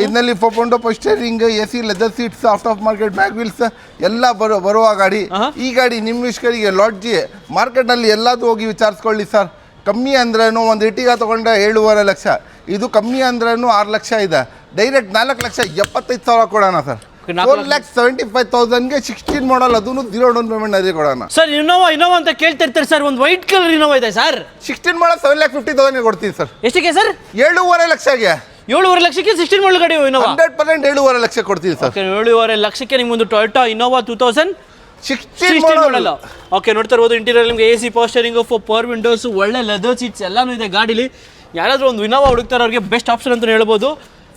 ಇದರಲ್ಲಿ pound of steering, AC, leather seats, of market back wheels ಎಲ್ಲ ಬರುವ ಗಾಡಿ. ಈ ಗಾಡಿ ನಿಮ್ಮ ವಿಷಯಗಳಿಗೆ ಲಾಡ್ಜಿ ಮಾರ್ಕೆಟ್ನಲ್ಲಿ ಎಲ್ಲದೂ ಹೋಗಿ ವಿಚಾರಿಸ್ಕೊಳ್ಳಿ ಸರ್. ಕಮ್ಮಿ ಅಂದ್ರೂ ಒಂದು ಇಟ್ಟಿಗೆ ತೊಗೊಂಡ್ರೆ 7.5 ಲಕ್ಷ, ಇದು ಕಮ್ಮಿ ಅಂದ್ರೂ 6 ಲಕ್ಷ ಇದೆ. ಡೈರೆಕ್ಟ್ 4,75,000 ಕೊಡೋಣ ಸರ್. 4,75,000ಗೆ 16 ಮಾಡಲ್, ಅದೂ 0 ಡೌನ್ ಪೇಮೆಂಟ್ ನಲ್ಲಿ ಕೊಡೋಣ ಸರ್. ಇನೋವಾ ಅಂತ ಕೇಳ್ತಿರ್ತಾರೆ ಸರ್, ಒಂದು ವೈಟ್ ಕಲರ್ ಇನೋವಾ ಇದೆ ಸರ್. 16 ಮಾಡಲ್ 7,50,000ಗೆ ಕೊಡ್ತೀನಿ ಸರ್. ಎಷ್ಟಕ್ಕೆ ಸರ್? 7.5 ಲಕ್ಷಗೆ. 7.5 ಲಕ್ಷಕ್ಕೆ 16 ಮಾಡಲ್ ಗಾಡಿ ಇನೋವಾ 100% 7.5 ಲಕ್ಷ ಕೊಡ್ತೀನಿ ಸರ್. 7.5 ಲಕ್ಷಕ್ಕೆ ನಿಮ್ಗೊಂದು ಟೊಯೋಟಾ ಇನೋವಾ 2016 ಮಾಡಲ್. ಓಕೆ, ನೋಡ್ತಾ ಇರ್ಬೋದು ಇಂಟೀರಿಯರ್ ನಿಮಗೆ AC power steering, power Windows, ಒಳ್ಳೆ ಲೆದರ್ ಸೀಟ್ಸ್ ಎಲ್ಲಾನು ಇದೆ ಗಾಡಿಲಿ. ಯಾರಾದರೂ ಒಂದು ಇನೋವಾ ಹುಡುಕ್ತಾರೆ ಅವ್ರಿಗೆ ಬೆಸ್ಟ್ ಆಪ್ಷನ್ ಅಂತ ಹೇಳ್ಬೋದು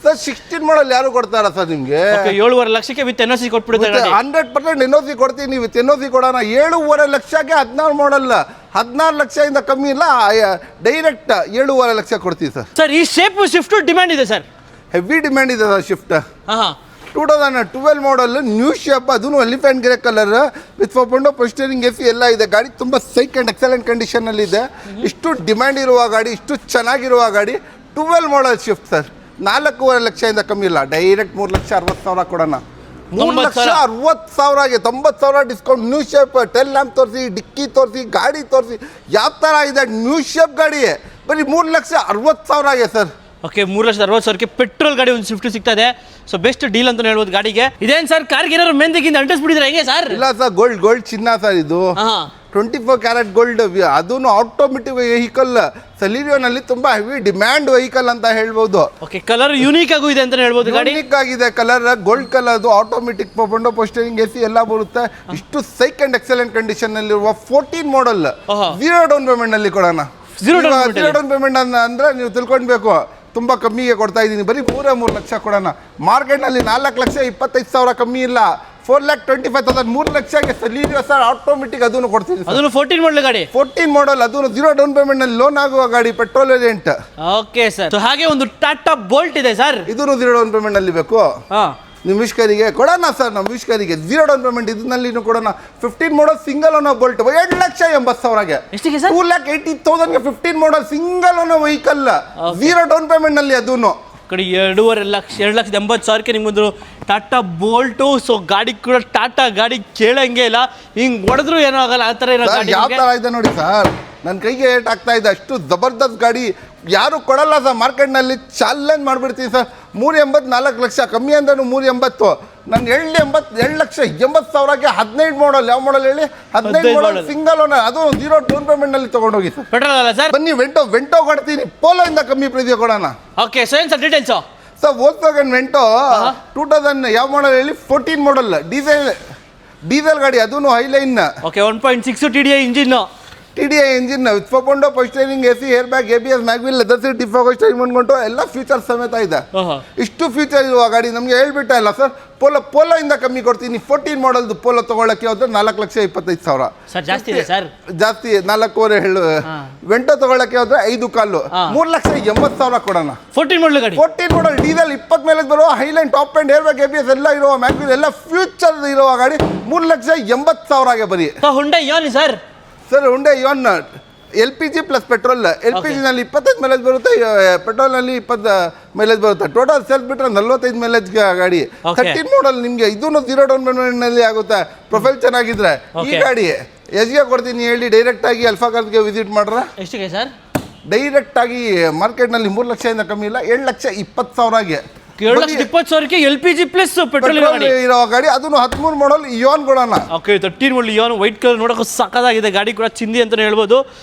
ಸರ್. 16 ಮಾಡಲ್ ಯಾರು ಕೊಡ್ತಾರ ಸರ್ ನಿಮಗೆ? 7.5 ಲಕ್ಷಕ್ಕೆ ವಿತ್ NOC ಕೊಟ್ಬಿಡುತ್ತೆ. 100% NOC ಕೊಡ್ತೀನಿ, ವಿತ್ NOC ಕೊಡೋಣ. 7.5 ಲಕ್ಷಕ್ಕೆ 16 ಮಾಡಲ್, 16 ಲಕ್ಷದಿಂದ ಕಮ್ಮಿ ಇಲ್ಲ. ಡೈರೆಕ್ಟ್ 7.5 ಲಕ್ಷ ಕೊಡ್ತೀವಿ ಸರ್. ಸರ್ ಈ ಶೇಪ್ ಶಿಫ್ಟ್ ಡಿಮ್ಯಾಂಡ್ ಇದೆ ಸರ್, ಹೆವಿ ಡಿಮ್ಯಾಂಡ್ ಇದೆ sir shift. 2012 model new shape, ಅದೂ elephant grey colour with pound of steering AC ಎಲ್ಲ ಇದೆ. ಗಾಡಿ ತುಂಬ ಸೈಕ್ ಆ್ಯಂಡ್ ಎಕ್ಸಲೆಂಟ್ ಕಂಡೀಷನಲ್ಲಿ ಇದೆ. ಇಷ್ಟು ಡಿಮ್ಯಾಂಡ್ ಇರುವ ಗಾಡಿ, ಇಷ್ಟು ಚೆನ್ನಾಗಿರುವ ಗಾಡಿ 12 ಮಾಡಲ್ ಶಿಫ್ಟ್ ಸರ್. 4.5 ಲಕ್ಷದಿಂದ ಕಮ್ಮಿ ಇಲ್ಲ. ಡೈರೆಕ್ಟ್ 3,60,000 ಕೊಡೋಣ. 3,60,000ಗೆ 90,000 discount. New shape, tell lamp ತೋರಿಸಿ, ಡಿಕ್ಕಿ ತೋರಿಸಿ, ಗಾಡಿ ತೋರಿಸಿ, ಯಾವ ಥರ ಇದೆ ನ್ಯೂ ಶೇಪ್ ಗಾಡಿ. ಬರೀ 3,60,000ಗೆ ಸರ್. ಓಕೆ, 3,60,000ಕ್ಕೆ ಪೆಟ್ರೋಲ್ ಗಾಡಿ ಒಂದು ಸ್ವಿಫ್ಟ್ ಸಿಗ್ತಾ ಇದೆ. ಸೊ ಬೆಸ್ಟ್ ಡೀಲ್ ಅಂತ ಹೇಳ್ಬೋದು ಗಾಡಿಗೆ. ಇದೇನು ಸರ್ ಕಾರ್ಗೆ ಏನಾದ್ರು ಮೆಂದಿಗಿಂದ ಅಂಟಿಸ್ಬಿಟ್ಟಿದ್ರೆ ಹೆಂಗೆ ಸರ್? ಇಲ್ಲ ಸರ್, ಗೋಲ್ಡ್ ಚಿನ್ನ ಸರ್ ಇದು. 24 ಕ್ಯಾರೆಟ್ ಗೋಲ್ಡ್, ಅದೂ ಆಟೋಮೆಟಿಕ್ ವೆಹಿಕಲ್. ಸೆಲಿರಿಯೋನಲ್ಲಿ ತುಂಬಾ ಹೆವಿ ಡಿಮ್ಯಾಂಡ್ ವೆಹಿಕಲ್ ಅಂತ ಹೇಳ್ಬೋದು. ಓಕೆ, ಕಲರ್ ಯೂನಿಕ್ ಆಗೂ ಇದೆ ಅಂತ ಹೇಳ್ಬೋದು. ಗಾಡಿ ಯೂನಿಕ್ ಆಗಿದೆ ಕಲರ್, ಗೋಲ್ಡ್ ಕಲರ್, ಅದು automatic pound of steering AC ಎಲ್ಲ ಬರುತ್ತೆ. ಇಷ್ಟು ಸೈಕ್ ಅಂಡ್ ಎಕ್ಸಲೆಂಟ್ ಕಂಡೀಷನ್ ನಲ್ಲಿರುವ 14 ಮಾಡಲ್ 0 ಡೌನ್ ಪೇಮೆಂಟ್ ನಲ್ಲಿ ಕೊಡೋಣ. 0 ಡೌನ್ ಪೇಮೆಂಟ್ ಅಂದ್ರೆ ನೀವು ತಿಳ್ಕೊಳ್ಬೇಕು, ತುಂಬಾ ಕಮ್ಮಿಗೆ ಕೊಡ್ತಾ ಇದ್ದೀನಿ. ಬರೀ 3 ಲಕ್ಷ ಕೊಡೋಣ. ಮಾರ್ಕೆಟ್ನಲ್ಲಿ 4,25,000 ಕಮ್ಮಿ ಇಲ್ಲ. 4,25,000, 3 ಲಕ್ಷಕ್ಕೆ ಸೆಲಿರಿಯೋ ಸರ್ ಆಟೋಮೆಟಿಕ್ ಅದನ್ನು ಕೊಡ್ತೀನಿ. ಅದನ್ನು 14 ಮಾಡಲ್ ಗಾಡಿ, 14 ಮಾಡಲ್, ಅದನ್ನು 0 ಡೌನ್ ಪೇಮೆಂಟ್ ನಲ್ಲಿ ಲೋನ್ ಆಗುವ ಗಾಡಿ, ಪೆಟ್ರೋಲ್ ವೇರಿಯಂಟ್. Okay sir. ಹಾಗೆ ಒಂದು ಟಾಟಾ ಬೋಲ್ಟ್ ಇದೆ ಸರ್, ಇದನ್ನು 0 ಡೌನ್ ಪೇಮೆಂಟ್ ನಲ್ಲಿ ಬೇಕು. ನಿಮ್ಮ ವಿಷ್ಕರಿಗೆ ಕೊಡೋಣ ಸರ್. ನಮ್ಮ ವಿಷ್ಕರಿಗೆ 0 ಡೌನ್ ಪೇಮೆಂಟ್ ಇದನ್ನಲ್ಲಿನೂ ಕೊಡೋಣ. 15 ಮಾಡಲ್ ಸಿಂಗಲ್ ಓನರ್ ಬೋಲ್ಟ್ 2,80,000ಗೆ. 2,80,000ಗೆ 15 model single owner vehicle 0 down payment ನಲ್ಲಿ. ಅದನ್ನು ಕಡೆ 2.5 ಲಕ್ಷ 2,80,000ಕ್ಕೆ ನಿಮ್ಮೊಂದು ಟಾಟಾ ಬೋಲ್ಟು. ಸೊ ಗಾಡಿ ಕೂಡ ಟಾಟಾ ಗಾಡಿ ಕೇಳಂಗೆ ಇಲ್ಲ, ಹಿಂಗೆ ಹೊಡೆದ್ರು ಏನೋ ಆಗಲ್ಲ ಆ ಥರ ಏನೋ ಗಾಡಿ. ಯಾವ ಥರ ಇದೆ ನೋಡಿ ಸರ್, ನನ್ನ ಕೈಗೆ ಏಟ್ ಆಗ್ತಾ ಇದೆ. ಅಷ್ಟು ಜಬರ್ದಸ್ತ್ ಗಾಡಿ ಯಾರು ಕೊಡಲ್ಲ ಸರ್ ಮಾರ್ಕೆಟ್ನಲ್ಲಿ. ಚಾಲೆಂಜ್ ಮಾಡಿಬಿಡ್ತೀನಿ ಸರ್. 3.80, 4 ಲಕ್ಷ ಕಮ್ಮಿ ಅಂದ್ರೂ 3.80. ನಾನು 2,80,000ಗೆ 15 ಮಾಡಲ್. ಯಾವ ಮಾಡಲ್ ಹೇಳಿ? 15 ಮಾಡಲ್ ಸಿಂಗಲ್ ಓನರ್, ಅದು 0 ಡೌನ್ ಪೇಮೆಂಟ್ ನಲ್ಲಿ ತಗೊಂಡೋಗಿ ಸರ್. ಪೆಟ್ರೋಲ್ ಅಲ್ಲ ಸರ್. ಬನ್ನಿ ವೆಂಟೋ ಕೊಡ್ತೀನಿ, ಪೋಲೋ ಇಂದ ಕಮ್ಮಿ ಪ್ರೈಸ್ ಕೊಡೋಣ. ಓಕೆ, ಸೊ ಏನು sir details? Sir Volkswagen Vento 2000 ಯಾವ ಮಾಡಲ್ ಹೇಳಿ? 14 ಮಾಡಲ್ ಡೀಸೆಲ್ ಗಾಡಿ, ಅದೂ Highline. Okay, 1.6 TDI engine. TDI engine with 4.0 power steering AC air bag ABS mag wheel leather seat defogger steering ಅನ್ಕೊಂಡು ಎಲ್ಲ ಫೀಚರ್ಸ್ ಸಮೇತ ಇದೆ. ಇಷ್ಟು ಫೀಚರ್ ಇರುವ ಗಾಡಿ ನಮಗೆ ಹೇಳ್ಬಿಟ್ಟ ಇಲ್ಲ ಸರ್. ಪೋಲೋ ಇಂದ ಕಮ್ಮಿ ಕೊಡ್ತೀನಿ. 14 ಮಾಡಲ್ದು ಪೋಲೋ ತಗೊಳ್ಳಕ್ಕೆ ಹೋದ್ರೆ 4,25,000 ಸರ್. ಜಾಸ್ತಿ ಇದೆ ಸರ್, ಜಾಸ್ತಿ 4.25 ಹೇಳು. ವೆಂಟೋ ತಗೊಳ್ಳಕ್ಕೆ ಹೋದ್ರೆ 5,15,000 3,80,000 ಕೊಡೋಣ. 14 ಮಾಡಲ್ ಗಾಡಿ, 14 ಮಾಡಲ್ ಡೀಸೆಲ್ 20 ಮೇಲೆ ಬರುವ Highline top and air bag ABS ಎಲ್ಲ ಇರುವ ಮ್ಯಾಗ್ವಿಲ್ ಎಲ್ಲ ಫ್ಯೂಚರ್ ಇರುವ ಗಾಡಿ 3,80,000 ಬರೀ. Hyundai Ian sir. Sir Hyundai Ian LPG plus petrol. LPG ನಲ್ಲಿ 25 ಮೈಲೇಜ್ ಬರುತ್ತೆ, ಪೆಟ್ರೋಲ್ ನಲ್ಲಿ 20 ಮೈಲೇಜ್ ಬರುತ್ತೆ. ಟೋಟಲ್ ಸೇಲ್ಸ್ ಬಿಟ್ರೆ 45 ಮೈಲೇಜ್ ಗಾಡಿ. 13 ಮಾಡಲ್ ನಿಮಗೆ ಇದನ್ನು 0 ಡೌನ್ ಪೇಮೆಂಟ್ ನಲ್ಲಿ ಆಗುತ್ತೆ. ಪ್ರೊಫೈಲ್ ಚೆನ್ನಾಗಿದ್ರೆ ಈ ಗಾಡಿ ಎಷ್ಟಿಗೆ ಕೊಡ್ತೀನಿ ಹೇಳಿ? ಡೈರೆಕ್ಟ್ ಆಗಿ ಅಲ್ಫಾ ಕಾರ್ಸ್ಗೆ ವಿಸಿಟ್ ಮಾಡ್ರ ಎಷ್ಟಿಗೆ ಸರ್? ಡೈರೆಕ್ಟ್ ಆಗಿ ಮಾರ್ಕೆಟ್ ನಲ್ಲಿ 3 ಲಕ್ಷದಿಂದ ಕಮ್ಮಿ ಇಲ್ಲ, 7,20,000ಗೆ 7,20,000ಕ್ಕೆ LPG ಪ್ಲಸ್ ಪೆಟ್ರೋಲ್ ಇರೋ ಗಾಡಿ. ಅದನ್ನು 13 ಮಾಡಲ್ ಇಯಾನ್ ಕೊಡೋಣ. ಓಕೆ, 13 ಮಾಡಲ್ ಇಯಾನ್ ವೈಟ್ ಕಲರ್ ನೋಡೋಕೆ ಸಕ್ಕದಾಗಿದೆ. ಗಾಡಿ ಕೂಡ ಚಿಂದಿ ಅಂತಲೇ ಹೇಳ್ಬೋದು.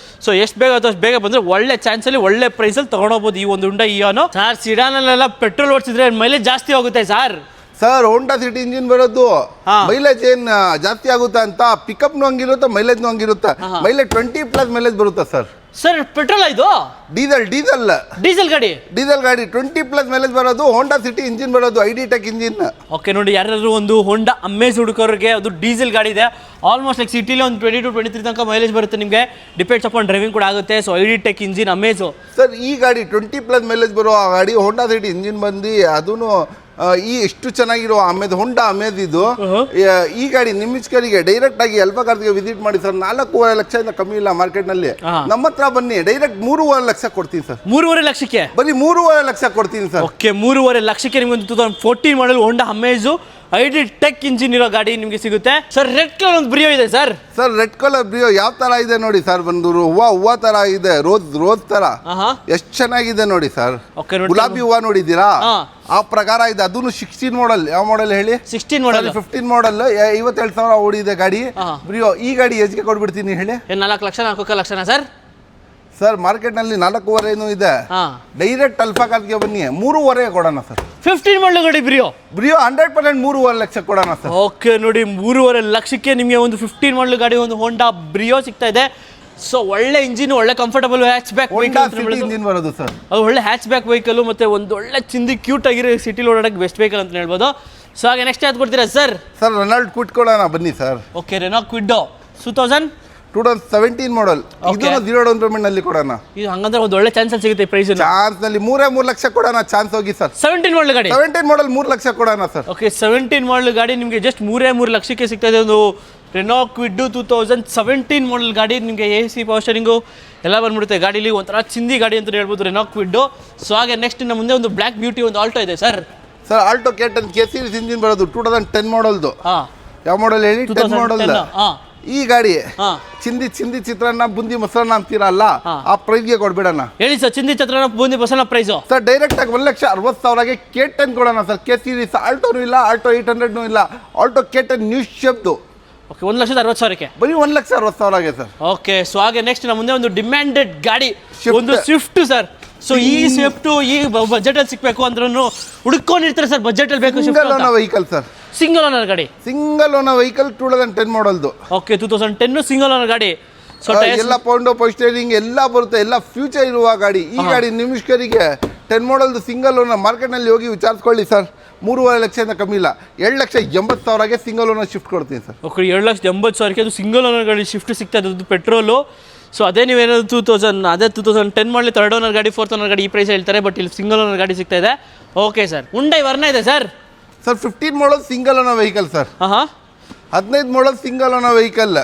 ಸೊ ಎಷ್ಟು ಬೇಗ ಅಥವಾ ಅಷ್ಟು ಬೇಗ ಬಂದರೆ ಒಳ್ಳೆ ಚಾನ್ಸಲ್ಲಿ ಒಳ್ಳೆ ಪ್ರೈಸಲ್ಲಿ ತೊಗೊಂಡೋಗ್ಬೋದು ಈ ಒಂದು ಹುಂಡೈ ಇಯಾನು. ಸರ್ ಸಿಡಾನಲ್ಲೆಲ್ಲ ಪೆಟ್ರೋಲ್ ಓಡಿಸಿದ್ರೆ ಮೈಲೇಜ್ ಜಾಸ್ತಿ ಆಗುತ್ತೆ sir. Sir Honda City engine ಬರೋದು ಮೈಲೇಜ್ ಏನ್ ಜಾಸ್ತಿ ಆಗುತ್ತೆ ಅಂತ ಪಿಕಪ್ನು ಹಂಗಿರುತ್ತೆ, ಮೈಲೇಜ್ನು ಹಂಗಿರುತ್ತೆ. ಮೈಲೇಜ್ 20+ ಮೈಲೇಜ್ ಬರುತ್ತೆ ಸರ್. ಸರ್ ಪೆಟ್ರೋಲ್ ಇದು ಡೀಸೆಲ್ ಗಾಡಿ 20+ ಮೈಲೇಜ್ ಬರೋದು. ಹೋಂಡಾ ಸಿಟಿ ಇಂಜಿನ್ ಬರೋದು, ID ಟೆಕ್ ಇಂಜಿನ್. ಓಕೆ ನೋಡಿ, ಯಾರಾದ್ರೂ ಒಂದು ಹೋಂಡಾ ಅಮೇಜ್ ಹುಡುಕೋರಿಗೆ ಅದು ಡೀಸೆಲ್ ಗಾಡಿ ಇದೆ. ಆಲ್ಮೋಸ್ಟ್ ಲೈಕ್ ಸಿಟಿಲಿ ಒಂದು 20 to 23 ತನಕ ಮೈಲೇಜ್ ಬರುತ್ತೆ ನಿಮಗೆ. ಡಿಪೆಂಡ್ಸ್ ಅಪಾನ್ ಡ್ರೈವಿಂಗ್ ಕೂಡ ಆಗುತ್ತೆ. So ID tech engine Amaze sir. ಈ ಗಾಡಿ 20+ ಮೈಲೇಜ್ ಬರೋ ಗಾಡಿ ಹೋಂಡಾ ಸಿಟಿ ಇಂಜಿನ್ ಬಂದು ಅದೂ ಈ ಎಷ್ಟು ಚೆನ್ನಾಗಿರೋ ಹೋಂಡಾ ಅಮೇಜ್ ಇದು. ಈ ಗಾಡಿ ನಿಮ್ಮಿಸ್ಕರಿಗೆ ಡೈರೆಕ್ಟ್ ಆಗಿ ಅಲ್ಫಾ ಕಾರ್ಸ್ಗೆ ವಿಸಿಟ್ ಮಾಡಿ ಸರ್. 4.5 ಲಕ್ಷದಿಂದ ಕಮ್ಮಿ ಇಲ್ಲ ಮಾರ್ಕೆಟ್ ನಲ್ಲಿ. ನಮ್ಮ ಹತ್ರ ಬನ್ನಿ, ಡೈರೆಕ್ಟ್ 3.5 ಲಕ್ಷ ಕೊಡ್ತೀನಿ ಸರ್. 3.5 ಲಕ್ಷಕ್ಕೆ ಬರೀ 3.5 ಲಕ್ಷ ಕೊಡ್ತೀನಿ ಸರ್. ಓಕೆ, 3.5 ಲಕ್ಷಕ್ಕೆ ನಿಮ್ಗೆ 2014 ಮಾಡಲ್ ಹೋಂಡಾ ಅಮೇಜು ID ಟೆಕ್ ಇಂಜಿನ್ ಇರೋ ಗಾಡಿ ನಿಮಗೆ ಸಿಗುತ್ತೆ ಸರ್. ರೆಡ್ ಕಲರ್ ಒಂದು ಬ್ರಿಯೋ ಇದೆ sir. Sir red colour Brio ಯಾವ ತರ ಇದೆ ನೋಡಿ ಸರ್. ಒಂದು ಹೂವ ತರ ಇದೆ, ರೋಸ್ ತರ ಎಷ್ಟು ಚೆನ್ನಾಗಿದೆ ನೋಡಿ ಸರ್. ಗುಲಾಬಿ ಹೂವ ನೋಡಿದ್ದೀರಾ? ಆ ಪ್ರಕಾರ ಇದೆ. ಅದನ್ನು 16 ಮಾಡಲ್. ಯಾವ ಮಾಡಲ್ ಹೇಳಿ? 16 ಮಾಡಲ್. 15 ಮಾಡಲ್ 57,000 ಓಡಿದೆ ಗಾಡಿ ಬ್ರಿಯೋ. ಈ ಗಾಡಿ ಎಷ್ಟಿಗೆ ಕೊಡ್ಬಿಡ್ತೀನಿ ಹೇಳಿ? 4 ಲಕ್ಷ 4 ಲಕ್ಷನಾ ಸರ್? ಸರ್ ಮಾರ್ಕೆಟ್ ನಲ್ಲಿ 4.5 ಇದೆ. ಡೈರೆಕ್ಟ್ ಅಲ್ಫಾ ಕಾರ್ಸ್ಗೆ ಬನ್ನಿ, 3.5 ಕೊಡೋಣ ಸರ್. 15 ಮಾಡಲ್ ಗಾಡಿ ಬ್ರಿಯೋ 100% 3.5 ಲಕ್ಷ ಕೊಡೋಣ ಸರ್. ಓಕೆ ನೋಡಿ, 3.5 ಲಕ್ಷಕ್ಕೆ ನಿಮಗೆ ಒಂದು 15 ಮಾಡಲ್ ಗಾಡಿ, ಒಂದು ಹೋಂಡಾ ಬ್ರಿಯೋ ಸಿಗ್ತಾ ಇದೆ. ಸೊ ಒಳ್ಳೆ ಇಂಜಿನ್, ಒಳ್ಳೆ ಕಂಫರ್ಟಬಲ್ ಹ್ಯಾಚ್ ಬ್ಯಾಕ್ ಇಂಜಿನ್ ಬರೋದು ಸರ್. ಅದು ಒಳ್ಳೆ ಹ್ಯಾಚ್ ಬ್ಯಾಕ್ ವೆಹಿಕಲ್, ಮತ್ತೆ ಒಂದು ಒಳ್ಳೆ ಚಿಂದಿ ಕ್ಯೂಟ್ ಆಗಿರೋ ಸಿಟಿಲಿ ಓಡಾಡಕ್ಕೆ ಬೆಸ್ಟ್ ವೆಹಿಕಲ್ ಅಂತ ಹೇಳ್ಬೋದು. ಸೊ ಹಾಗೆ ನೆಕ್ಸ್ಟ್ ಯಾವ್ದು ಕೊಡ್ತೀರಾ ಸರ್? ಸರ್ ರೆನಾಲ್ಟ್ ಕ್ವಿಡ್ ಕೊಡೋಣ ಬನ್ನಿ ಸರ್. ಓಕೆ, ರೆನೋ ಕ್ವಿಡ್ 2017 ಮಾಡಲ್. ಇದನ್ನು 0 ಡೌನ್ ಪೇಮೆಂಟ್ ನಲ್ಲಿ ಕೊಡೋಣ. ಇದು ಹಂಗಂದ್ರೆ ಒಂದು ಒಳ್ಳೆ ಚಾನ್ಸ್ ಸಿಗುತ್ತೆ. ಪ್ರೈಸ್ ಚಾನ್ಸ್ ನಲ್ಲಿ 3 ಲಕ್ಷ ಕೊಡೋಣ. ಚಾನ್ಸ್ ಹೋಗಿ ಸರ್. 17 ಮಾಡಲ್ ಗಾಡಿ, 17 ಮಾಡಲ್ 3 ಲಕ್ಷ ಕೊಡೋಣ ಸರ್. ಓಕೆ, 17 ಮಾಡಲ್ ಗಾಡಿ ನಿಮಗೆ ಜಸ್ಟ್ 3 ಲಕ್ಷಕ್ಕೆ ಸಿಗ್ತಾ ಇದೆ. ಒಂದು ರೆನೋ ಕ್ವಿಡ್ 2017 ಮಾಡಲ್ ಗಾಡಿ ನಿಮಗೆ AC ಪವರ್ ಸ್ಟೀರಿಂಗು ಎಲ್ಲ ಬಂದ್ಬಿಡುತ್ತೆ ಗಾಡೀಲಿ. ಒಂಥರ ಚಿಂದಿ ಗಾಡಿ ಅಂತ ಹೇಳ್ಬೋದು ರೆನೋ ಕ್ವಿಡ್. ಸೊ ಹಾಗೆ ನೆಕ್ಸ್ಟ್ ನಮ್ಮ ಮುಂದೆ ಒಂದು ಬ್ಲ್ಯಾಕ್ ಬ್ಯೂಟಿ ಒಂದು ಆಲ್ಟೋ ಇದೆ sir. Sir Alto K10 K series engine ಬರೋದು 2010 ಮಾಡಲ್ದು. ಯಾವ ಮಾಡಲ್ ಹೇಳಿ? 10 ಮಾಡಲ್. ಈ ಗಾಡಿ ಚಿಂದಿ ಚಿತ್ರಾನ್ನ ಬುಂದಿ ಮೊಸರನ್ನ ಅಂತೀರಲ್ಲ, ಆ ಪ್ರೈಸ್ಗೆ ಕೊಡ್ಬಿಡೋಣ. ಹೇಳಿ ಸರ್, ಚಿಂದಿ ಚಿತ್ರಾನ್ನ ಬೂಂದಿ ಮೊಸರನ್ನ ಪ್ರೈಸ್ ಸರ್ ಡೈರೆಕ್ಟ್ ಆಗಿ 1,60,000ಗೆ K10 ಕೊಡೋಣ ಸರ್. K ಸೀರೀಸ್ ಆಲ್ಟೋನು ಇಲ್ಲ, ಆಲ್ಟೋ 800 ಇಲ್ಲ, ಆಲ್ಟೋ K10 ನ್ಯೂ ಶೇಪ್ದು. ಓಕೆ, 1,60,000ಕ್ಕೆ ಬರೀ 1,60,000ಗೆ ಸರ್. ಓಕೆ, ಸೊ ಹಾಗೆ ನೆಕ್ಸ್ಟ್ ನಮ್ಮ ಮುಂದೆ ಒಂದು ಡಿಮ್ಯಾಂಡೆಡ್ ಗಾಡಿ, ಒಂದು ಸ್ವಿಫ್ಟ್ ಸರ್. ಸೊ ಈ ಸ್ವಿಫ್ಟ್ ಈ ಬಜೆಟ್ ಅಲ್ಲಿ ಸಿಕ್ಬೇಕು ಅಂದ್ರೂ ಹುಡ್ಕೊಂಡಿರ್ತಾರೆ ಸರ್. ಬಜೆಟ್ ಅಲ್ಲಿ ಬೇಕು single owner vehicle sir. Single owner ಗಾಡಿ, ಸಿಂಗಲ್ ಓನರ್ ವೆಹಿಕಲ್ 2010 ಮಾಡಲ್ದು. ಓಕೆ, 2010 ಸಿಂಗಲ್ ಓನರ್ ಗಾಡಿ. ಸೊ ಎಲ್ಲ ಪವರ್ ಸ್ಟೀರಿಂಗ್ ಎಲ್ಲ ಬರುತ್ತೆ, ಎಲ್ಲ ಫ್ಯೂಚರ್ ಇರುವ ಗಾಡಿ. ಈ ಗಾಡಿ ನಿಮಿಷ್ಕರಿಗೆ 10 ಮಾಡಲ್ದು ಸಿಂಗಲ್ ಓನರ್. ಮಾರ್ಕೆಟ್ ನಲ್ಲಿ ಹೋಗಿ ವಿಚಾರಿಸ್ಕೊಳ್ಳಿ ಸರ್. 3.5 ಲಕ್ಷದಿಂದ ಕಮ್ಮಿ ಇಲ್ಲ, 7,80,000ಗೆ ಸಿಂಗಲ್ ಓನರ್ ಶಿಫ್ಟ್ ಕೊಡ್ತೀನಿ ಸರ್. ಓಕೆ, 7,80,000ಕ್ಕೆ ಅದು ಸಿಂಗಲ್ ಓನರ್ ಗಾಡಿ ಶಿಫ್ಟ್ ಸಿಗ್ತಾ ಇದ್ದು ಪೆಟ್ರೋಲು. ಸೊ ಅದೇ ನೀವೇನಾದ್ರು 2010 ಮಾಡಲಿ 3rd ಓನರ್ ಗಾಡಿ 4th ಓನರ್ ಗಾಡಿ ಈ ಪ್ರೈಸ್ ಹೇಳ್ತಾರೆ. ಬಟ್ ಇಲ್ಲಿ ಸಿಂಗಲ್ ಓನರ್ ಗಾಡಿ ಸಿಗ್ತಾ ಇದೆ. ಓಕೆ ಸರ್, ಹುಂಡೈ ವರ್ನ ಇದೆ sir. Sir 15 model single owner vehicle sir. 15 model single owner vehicle.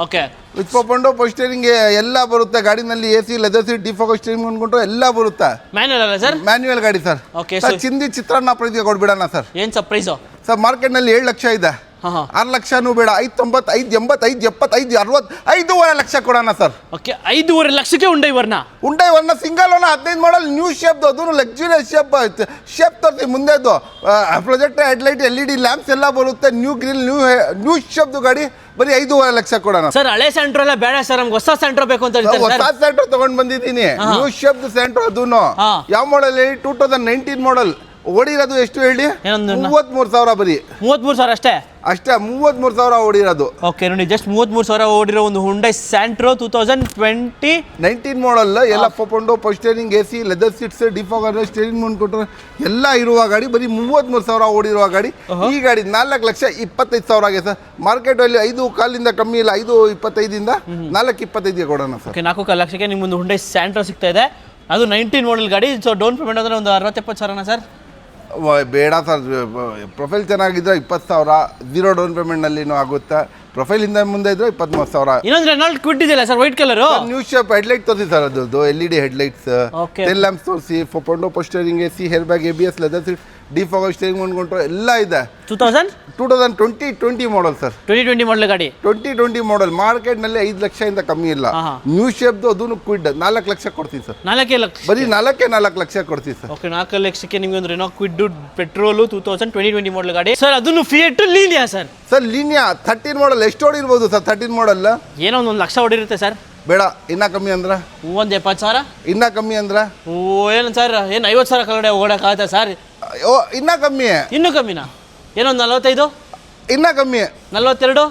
Okay, with 4.0 power steering ಎಲ್ಲ ಬರುತ್ತೆ ಗಾಡಿನಲ್ಲಿ. AC ಲೆದರ್ ಸೀಟ್ ಡಿಫಾಗೋ ಸ್ಟೀರಿಂಗ್ ಅನ್ಕೊಂಡು ಎಲ್ಲ ಬರುತ್ತೆ. ಮ್ಯಾನ್ಯುವಲ್ ಅಲ್ಲ ಸರ್? ಮ್ಯಾನ್ಯುವಲ್ ಗಾಡಿ ಸರ್. ಓಕೆ, ಚಿಂದಿ ಚಿತ್ರಾನ್ನ ಪ್ರೈಸ್ಗೆ ಕೊಡ್ಬಿಡೋಣ ಸರ್. ಏನು ಸರ್ ಪ್ರೈಸು? ಸರ್ ಮಾರ್ಕೆಟ್ ನಲ್ಲಿ 7 ಲಕ್ಷ ಇದೆ. 6 ಲಕ್ಷನೂ ಬೇಡ, 590, 580, 575, 60, 5.5 ಲಕ್ಷ ಕೊಡೋಣ ಸರ್. ಓಕೆ, 5.5 ಲಕ್ಷಕ್ಕೆ ಹುಂಡೈ ವರ್ನ ಸಿಂಗಲ್ ಓನರ್ 15 ಮಾಡಲ್ ನ್ಯೂ ಶೇಪ್. ಅದನ್ನು ಲಕ್ಸುರಿಯಸ್ ಶೇಪ್ ತರ್ತೀವಿ ಮುಂದೆದು. ಪ್ರೊಜೆಕ್ಟರ್ ಹೆಡ್ಲೈಟ್ LED ಲ್ಯಾಂಪ್ಸ್ ಎಲ್ಲ ಬರುತ್ತೆ. ನ್ಯೂ ಗ್ರಿಲ್ ನ್ಯೂ ಶೇಪ್ದು ಗಾಡಿ. ಬರೀ 5.5 ಲಕ್ಷ ಕೊಡೋಣ ಸರ್. ಹಳೆ ಸೆಂಟ್ರೋ ಎಲ್ಲ ಬೇಡ ಸರ್, ನಮ್ಗೆ ಹೊಸ ಸೆಂಟ್ರೋ ಬೇಕು ಅಂತ ಹೇಳ್ತಾರೆ. ಹೊಸ ಸೆಂಟ್ರೋ ತಗೊಂಡ್ ಬಂದಿದ್ದೀನಿ, ನ್ಯೂ ಶೇಪ್ದು ಸೆಂಟ್ರೋ. ಅದನ್ನು ಯಾವ ಮಾಡಲ್ ಹೇಳಿ? 2019 ಮಾಡಲ್. ಓಡಿರೋದು ಎಷ್ಟು ಹೇಳಿ? 33,000 ಬರೀ 33,000 ಅಷ್ಟೇ. ಅಷ್ಟೇ 33,000 ಓಡಿರೋದು. ಓಕೆ ನೋಡಿ, ಜಸ್ಟ್ 33,000 ಓಡಿರೋ ಒಂದು ಹುಂಡೈ ಸ್ಯಾಂಟ್ರೋ 2019 ಮಾಡಲ್. ಎಲ್ಲ ಪೊಂಡೋ power steering, AC, leather seats, defogger, steering Mount ಕೊಟ್ಟರೆ ಎಲ್ಲ ಇರುವ ಗಾಡಿ. ಬರೀ 33,000 ಓಡಿರುವ ಗಾಡಿ. ಈ ಗಾಡಿ 4,25,000 ಸರ್. ಮಾರ್ಕೆಟ್ ಅಲ್ಲಿ 5 ಕಾಲಿಂದ ಕಮ್ಮಿ ಇಲ್ಲ, 5,25,000 4,25,000 ಕೊಡೋಣ ಸರ್. ಓಕೆ, 4 ಲಕ್ಷಕ್ಕೆ ನಿಮ್ಗೊಂದು ಹುಂಡೈ ಸ್ಯಾಂಟ್ರೋ ಸಿಗ್ತಾ ಇದೆ. ಅದು 19 ಮಾಡಲ್ ಗಾಡಿ. ಸೊ ಡೌನ್ ಪೇಮೆಂಟ್ ಅಂದ್ರೆ ಒಂದು 60-70,000 ಸರ್. ಬೇಡ ಸರ್, ಪ್ರೊಫೈಲ್ ಚೆನ್ನಾಗಿದ್ರೆ 20,000 0 ಡೌನ್ ಪೇಮೆಂಟ್ನಲ್ಲಿನೂ ಆಗುತ್ತೆ. ಪ್ರೊಫೈಲ್ ಇಂದ ಮುಂದೆ ಇದ್ರೆ 23,000. ಇನ್ನೊಂದು ರೆನಾಲ್ಟ್ ಕ್ವಿಡ್ ಇದೆಯಲ್ಲ sir, white colour new shape headlight ತೋರಿಸಿ ಸರ್. ಅದು LED ಹೆಡ್ಲೈಟ್ಸ್, ಟೆಲ್ ಲ್ಯಾಂಪ್ಸ್ ತೋರಿಸಿ, ಪೊಂಡೋ power steering, AC, air bag, ABS, leather seat, defogger, steering mount control ಎಲ್ಲ ಇದೆ. 2020 ಮಾಡಲ್ ಸರ್. 2020 ಮಾಡಲ್ ಗಾಡಿ. 2020 ಮಾಡಲ್. ಮಾರ್ಕೆಟ್ ನಲ್ಲಿ 5 ಲಕ್ಷದಿಂದ ಕಮ್ಮಿ ಇಲ್ಲ. ನ್ಯೂ ಶೇಪ್ದು ಅದನ್ನು ಕ್ವಿಡ್ 4 ಲಕ್ಷ ಕೊಡ್ತೀವಿ ಸರ್. 4 ಲಕ್ಷ ಬರೀ 4 ಲಕ್ಷ ಕೊಡ್ತೀವಿ ಸರ್. ಓಕೆ, 4 ಲಕ್ಷಕ್ಕೆ ನಿಮ್ಗೆ ಒಂದು ರೆನೋ ಕ್ವಿಡ್ ಪೆಟ್ರೋಲು 2020 ಮಾಡಲ್ ಗಾಡಿ ಸರ್. ಅದನ್ನು fiat Linea sir. Sir Linea 13 ಮಾಡಲ್ ಎಷ್ಟು ಹೊಡಿರ್ಬೋದು ಸರ್? 13 ಮಾಡಲ್ ಏನೋ ಒಂದು 1 ಲಕ್ಷ ಹೊಡಿರುತ್ತೆ ಸರ್. ಬೇಡ, ಇನ್ನ ಕಮ್ಮಿ ಅಂದ್ರ ಒಂದು 70,000. ಇನ್ನ ಕಮ್ಮಿ ಅಂದ್ರ ಏನು ಸರ್, ಏನು 50,000 ಕಡೆ ಓಡಕ್ಕಾಗತ್ತೆ ಸರ್? ಓ, ಇನ್ನ ಕಮ್ಮಿ. ಇನ್ನೂ ಕಮ್ಮಿನಾ? ಏನೊಂದು 45, ಇನ್ನ ಕಮ್ಮಿ 42,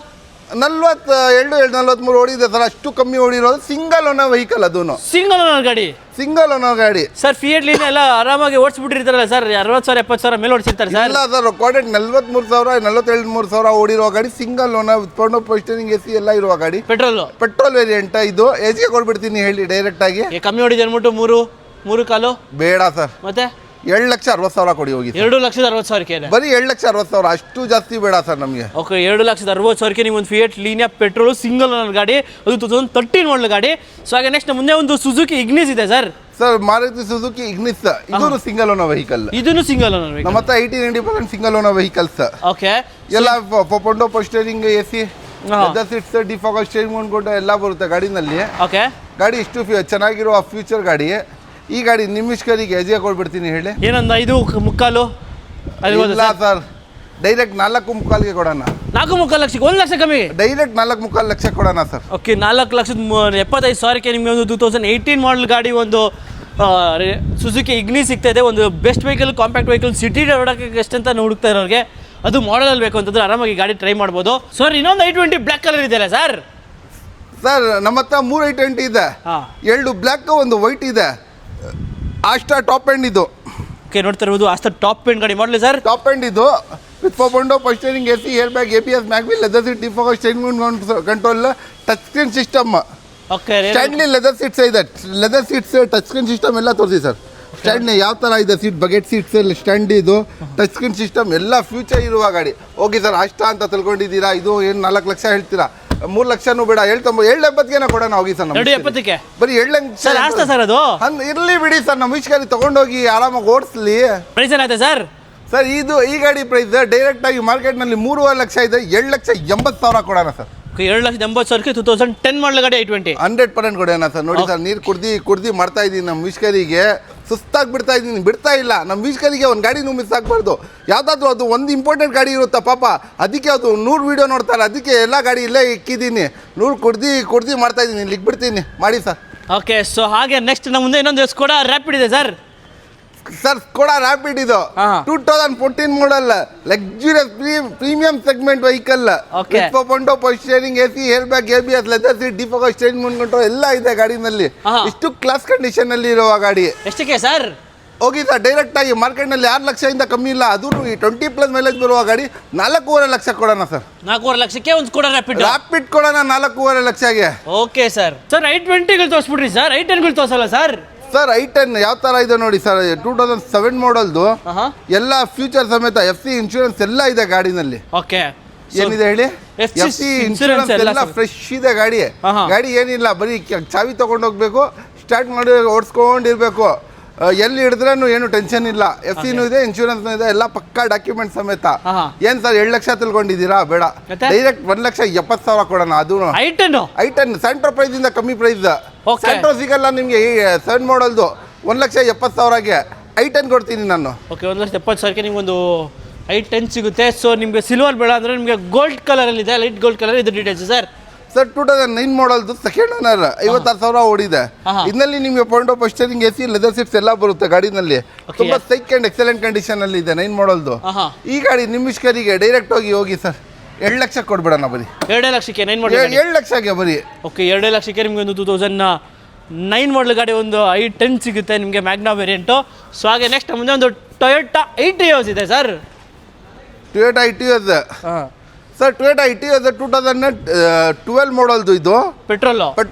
43 ಓಡಿದೆ ಸರ್. ಅಷ್ಟು ಕಮ್ಮಿ ಓಡಿರೋದು ಸಿಂಗಲ್ ಓನರ್ ವೆಹಿಕಲ್. ಅದನ್ನು ಸಿಂಗಲ್ ಓನರ್ ಗಾಡಿ. ಸಿಂಗಲ್ ಓನರ್ ಗಾಡಿ ಸರ್. ಫಿಯಟ್ ಲೀನಿಯಾ ಎಲ್ಲ ಆರಾಮಾಗಿ ಓಡಿಸ್ಬಿಟ್ಟಿರ್ತಾರಲ್ಲ ಸರ್. 60,000 70,000 ಮೇಲೆ ಓಡಿಸಿರ್ತಾರೆ ಸರ್. ಇಲ್ಲ ಸರ್, ರೆಕಾರ್ಡೆಡ್ 43,000 43,000 ಓಡಿರೋ ಗಾಡಿ. ಸಿಂಗಲ್ ಓನರ್, ಪೊಂಡೋ ಪೋಸ್ಟರಿಂಗ್, AC ಎಲ್ಲ ಇರುವ ಗಾಡಿ. Petrol variant. ಇದು ಏಜ್ಗೆ ಕೊಡ್ಬಿಡ್ತೀನಿ ಹೇಳಿ ಡೈರೆಕ್ಟ್ ಆಗಿ. ಕಮ್ಮಿ ಹೊಡಿದೆ ಅನ್ಬಿಟ್ಟು 3.25 ಬೇಡ ಸರ್. ಮತ್ತೆ 2,60,000 ಕೊಡಿ ಹೋಗಿ. 2,60,000 ಬರೀ 2,60,000. ಅಷ್ಟು ಜಾಸ್ತಿ ಬೇಡ ಸರ್ ನಮಗೆ. ಓಕೆ, 2,60,000 ನೀವು ಒಂದು fiat Linea petrol single owner ಗಾಡಿ. ಅದು 2013 ಮಾಡಲ್ ಗಾಡಿ. ಸೊ ಹಾಗೆ ನೆಕ್ಸ್ಟ್ ಮುಂದೆ ಒಂದು ಸುಜುಕಿ ಇಗ್ನಿಸ್ ಇದೆ sir. Sir Maruti Suzuki Ignis, ಇದನ್ನು ಸಿಂಗಲ್ ಓನರ್ ವೆಹಿಕಲ್. ಇದನ್ನು ಸಿಂಗಲ್ ಓನರ್. ನಮ್ಮ ಹತ್ರ 80-90% ಸಿಂಗಲ್ ಓನರ್ ವೆಹಿಕಲ್ಸ್. ಓಕೆ, ಎಲ್ಲ ಪೊಂಡೋ power steering, AC, leather seats, defogger, steering Mount ಕೊಟ್ಟು ಎಲ್ಲ ಬರುತ್ತೆ ಗಾಡಿನಲ್ಲಿ. ಓಕೆ, ಗಾಡಿ ಇಷ್ಟು ಚೆನ್ನಾಗಿರುವ ಫ್ಯೂಚರ್ ಗಾಡಿ. ಈ ಗಾಡಿ ನಿಮಿಷ್ಕರಿಗೆ ಎಜೆ ಕೊಡ್ಬಿಡ್ತೀನಿ ಹೇಳಿ. ಏನೊಂದು 5.25 ಇಲ್ಲ ಸರ್, ಡೈರೆಕ್ಟ್ 4.25 ಕೊಡೋಣ. 4.25 ಲಕ್ಷಕ್ಕೆ 1 ಲಕ್ಷ ಕಮ್ಮಿ. ಡೈರೆಕ್ಟ್ 4.25 ಲಕ್ಷ ಕೊಡೋಣ ಸರ್. ಓಕೆ, 4,75,000ಕ್ಕೆ ನಿಮಗೆ ಒಂದು 2018 ಮಾಡಲ್ ಗಾಡಿ ಒಂದು ಸುಜುಕಿ ಇಗ್ನಿ ಸಿಗ್ತಾ ಇದೆ. ಒಂದು best vehicle, compact vehicle, city ಓಡೋಕ್ಕೆ ಎಷ್ಟಂತ ಹುಡುಕ್ತಾ ಇರೋರಿಗೆ ಅದು ಮಾಡಲ್ ಬೇಕು ಅಂತಂದ್ರೆ ಆರಾಮಾಗಿ ಗಾಡಿ ಟ್ರೈ ಮಾಡ್ಬೋದು ಸರ್. ಇನ್ನೊಂದು i20 ಬ್ಲ್ಯಾಕ್ ಕಲರ್ ಇದೆಯಲ್ಲ ಸರ್. ಸರ್ ನಮ್ಮ ಹತ್ರ 3 i20 ಇದೆ. 2 ಬ್ಲ್ಯಾಕ್, ಒಂದು ವೈಟ್ ಇದೆ. ಆಸ್ಟಾ ಟಾಪ್ ಎಂಡ್ ಇದು. ಓಕೆ, ನೋಡ್ತಾ ಇರ್ಬೋದು ಆಸ್ಟಾ ಟಾಪ್ ಎಂಡ್ ಗಾಡಿ ಮಾಡಲಿ ಸರ್. ಟಾಪ್ ಎಂಡ್ ಇದು with power window power steering, AC, air bag, ABS, mag wheel, leather seat, defogger, steering control, touch screen system. Okay, ಸ್ಟ್ಯಾಂಡ್ಲಿ ಲೆದರ್ ಸೀಟ್ಸ್ ಇದೆ. Leather seats, touch screen system ಎಲ್ಲ ತೋರಿಸಿ ಸರ್. ಸ್ಟ್ಯಾಂಡ್ ಯಾವ ಥರ ಇದೆ ಸೀಟ್, ಬಕೆಟ್ ಸೀಟ್ಸ್, ಸ್ಟ್ಯಾಂಡ್ ಇದು, ಟಚ್ ಸ್ಕ್ರೀನ್ ಸಿಸ್ಟಮ್ ಎಲ್ಲ ಫ್ಯೂಚರ್ ಇರುವ ಗಾಡಿ. ಓಕೆ ಸರ್, ಅಷ್ಟಾ ಅಂತ ತಿಳ್ಕೊಂಡಿದ್ದೀರಾ? ಇದು ಏನು 4 ಲಕ್ಷ ಹೇಳ್ತೀರಾ? 3 ಲಕ್ಷನೂ ಬೇಡ, 7,70,000 ಕೊಡೋಣ ಹೋಗಿ ಸರ್. 2.70ಕ್ಕೆ ಬರೀ 7 ಲಕ್ಷ ಸರ್. ಅದು ಇರ್ಲಿ ಬಿಡಿ ಸರ್, ನಮ್ಮ ವಿಶ್ಕಾರಿ ತಗೊಂಡೋಗಿ ಆರಾಮಾಗಿ ಓಡಿಸ್ಲಿ. ಪ್ರೈಸ್ ಏನಾಯ್ತು ಸರ್? ಸರ್ ಈ ಗಾಡಿ ಪ್ರೈಸ್ ಡೈರೆಕ್ಟ್ ಆಗಿ ಮಾರ್ಕೆಟ್ನಲ್ಲಿ 3.5 ಲಕ್ಷ ಇದೆ. 7,80,000 ಕೊಡೋಣ ಸರ್. 7,80,000ಕ್ಕೆ 2010 ಮಾಡಲ್ ಗಾಡಿ i20 100% ಕೊಡೋಣ ಸರ್. ನೋಡಿ ಸರ್, ನೀರು ಕುಡ್ದು ಮಾಡ್ತಾ ಇದ್ದೀನಿ. ನಮ್ಮ ವಿಶ್ಕರಿಗೆ ಸುಸ್ತಾಗಿ ಬಿಡ್ತಾ ಇದ್ದೀನಿ, ಬಿಡ್ತಾ ಇಲ್ಲ. ನಮ್ಮ ವಿಶ್ಕರಿಗೆ ಒಂದು ಗಾಡಿನೂ ಮಿಸ್ ಆಗಬಾರ್ದು. ಯಾವುದಾದ್ರೂ ಅದು ಒಂದು ಇಂಪಾರ್ಟೆಂಟ್ ಗಾಡಿ ಇರುತ್ತಾ ಪಾಪ, ಅದಕ್ಕೆ ಅದು 100 ವೀಡಿಯೋ ನೋಡ್ತಾರೆ. ಅದಕ್ಕೆ ಎಲ್ಲ ಗಾಡಿ ಇಲ್ಲೇ ಇಕ್ಕಿದ್ದೀನಿ. 100 ಕುಡ್ದು ಮಾಡ್ತಾ ಇದ್ದೀನಿ. ಇಲ್ಲಿಗೆ ಬಿಡ್ತೀನಿ, ಮಾಡಿ ಸರ್. ಓಕೆ, ಸೊ ಹಾಗೆ ನೆಕ್ಸ್ಟ್ ನಮ್ಮ ಮುಂದೆ ಇನ್ನೊಂದು ಸ್ಕೋಡಾ ರ್ಯಾಪಿಡ್ ಇದೆ ಸರ್. ಸರ್ ಸ್ಕೋಡಾ ರ್ಯಾಪಿಡ್ ಇದು 2014 model, luxurious premium segment vehicle. Power window power steering, AC, air bag, ABS, leather seat, defogger, steering mount control ಎಲ್ಲ ಇದೆ ಗಾಡಿನಲ್ಲಿ. ಇಷ್ಟು ಕ್ಲಾಸ್ ಕಂಡೀಷನ್ ಅಲ್ಲಿ ಇರುವ ಗಾಡಿ. ಎಷ್ಟಕ್ಕೆ ಸರ್? ಹೋಗಿ ಸರ್, ಡೈರೆಕ್ಟ್ ಆಗಿ ಮಾರ್ಕೆಟ್ನಲ್ಲಿ 6 ಲಕ್ಷದಿಂದ ಕಮ್ಮಿ ಇಲ್ಲ. ಅದು 20+ ಮೈಲೇಜ್ ಬರುವ ಗಾಡಿ. 4.5 ಲಕ್ಷ ಕೊಡೋಣ ಸರ್. 4.5 ಲಕ್ಷಕ್ಕೆ ಒಂದು ಸ್ಕೋಡಾ ರ್ಯಾಪಿಡ್ ಕೊಡೋಣ 4.5 ಲಕ್ಷಗೆ. Okay sir. ಸರ್ i20ಗಳು ತೋರಿಸ್ಬಿಡ್ರಿ ಸರ್. i10ಗಳು ತೋರಿಸಲ್ಲ ಸರ್. ಸರ್ i10 ಯಾವ ಥರ ಇದೆ ನೋಡಿ ಸರ್. 2007 ಮಾಡಲ್ದು ಎಲ್ಲ ಫ್ಯೂಚರ್ ಸಮೇತ FC ಇನ್ಶೂರೆನ್ಸ್ ಎಲ್ಲ ಇದೆ ಗಾಡಿನಲ್ಲಿ. ಓಕೆ, ಏನಿದೆ ಹೇಳಿ? FC ಇನ್ಶೂರೆನ್ಸ್ ಎಲ್ಲ ಫ್ರೆಶ್ ಇದೆ ಗಾಡಿ. ಗಾಡಿ ಏನಿಲ್ಲ, ಬರೀ ಚಾವಿ ತಗೊಂಡೋಗ್ಬೇಕು, ಸ್ಟಾರ್ಟ್ ಮಾಡಿ ಓಡಿಸ್ಕೊಂಡಿರ್ಬೇಕು. ಎಲ್ಲಿ ಹಿಡಿದ್ರೂ ಏನು ಟೆನ್ಷನ್ ಇಲ್ಲ. FC ಇದೆ, ಇನ್ಶೂರೆನ್ಸ್ ಇದೆ, ಎಲ್ಲ ಪಕ್ಕಾ ಡಾಕ್ಯುಮೆಂಟ್ ಸಮೇತ. ಏನ್ ಸರ್ 7 ಲಕ್ಷ ತಿಳ್ಕೊಂಡಿದ್ದೀರಾ? ಬೇಡ, ಡೈರೆಕ್ಟ್ 1,70,000 ಕೊಡೋಣ. ಅದು i10 ಸೆಂಟ್ರೋ ಪ್ರೈಸ್ ಇಂದ ಕಮ್ಮಿ ಪ್ರೈಸ್. ಸೆಂಟ್ರೋ ಸಿಗಲ್ಲ ನಿಮ್ಗೆ. 7 ಮಾಡಲ್ದು 1,70,000ಗೆ i10 ಕೊಡ್ತೀನಿ ನಾನು. ಓಕೆ, 1,70,000ಕ್ಕೆ ನಿಮ್ಗೊಂದು i10 ಸಿಗುತ್ತೆ. ಸೊ ನಿಮಗೆ ಸಿಲ್ವರ್ ಬೇಡ ಅಂದ್ರೆ ನಿಮಗೆ ಗೋಲ್ಡ್ ಕಲರ್ ಅಲ್ಲಿ ಇದೆ, ಲೈಟ್ ಗೋಲ್ಡ್ ಕಲರ್. ಇದು ಡೀಟೇಲ್ಸ್ ಸರ್. ಸರ್ 2009 ಮಾಡಲ್ದು ಸೆಕೆಂಡ್ ಓನರ್, 56,000 ಓಡಿದೆ. ಇದರಲ್ಲಿ ನಿಮಗೆ power window power steering, AC, leather seats ಎಲ್ಲ ಬರುತ್ತೆ ಗಾಡಿನಲ್ಲಿ. ತುಂಬಾ ಸೈಕ್ ಅಂಡ್ ಎಕ್ಸಲೆಂಟ್ ಕಂಡೀಷನ್ ಅಲ್ಲಿ ಇದೆ 9 ಮಾಡಲ್ದು. ಈ ಗಾಡಿ ನಿಮಿಷ್ಕರಿಗೆ ಡೈರೆಕ್ಟ್ ಹೋಗಿ ಸರ್. 2 ಲಕ್ಷ ಕೊಡ್ಬಿಡೋಣ ಬರೀ. 2 ಲಕ್ಷಕ್ಕೆ 9 ಮಾಡಲ್ 7 ಲಕ್ಷಕ್ಕೆ ಬರೀ. ಓಕೆ 2 ಲಕ್ಷಕ್ಕೆ ನಿಮಗೆ ಒಂದು 2009 ಮಾಡಲ್ ಗಾಡಿ ಒಂದು i10 ಸಿಗುತ್ತೆ ನಿಮಗೆ ಮ್ಯಾಗ್ನಾ ವೇರಿಯಂಟು. ಸೊ ಹಾಗೆ ನೆಕ್ಸ್ಟ್ ಮುಂದೆ ಒಂದು ಟೊಯೋಟಾ ಇಟಿಯೋಸ್ ಇದೆ sir. Toyota Etios sir, Toyota Etios 2012 ಮಾಡಲ್ದು ಇದು. ಪೆಟ್ರೋಲ್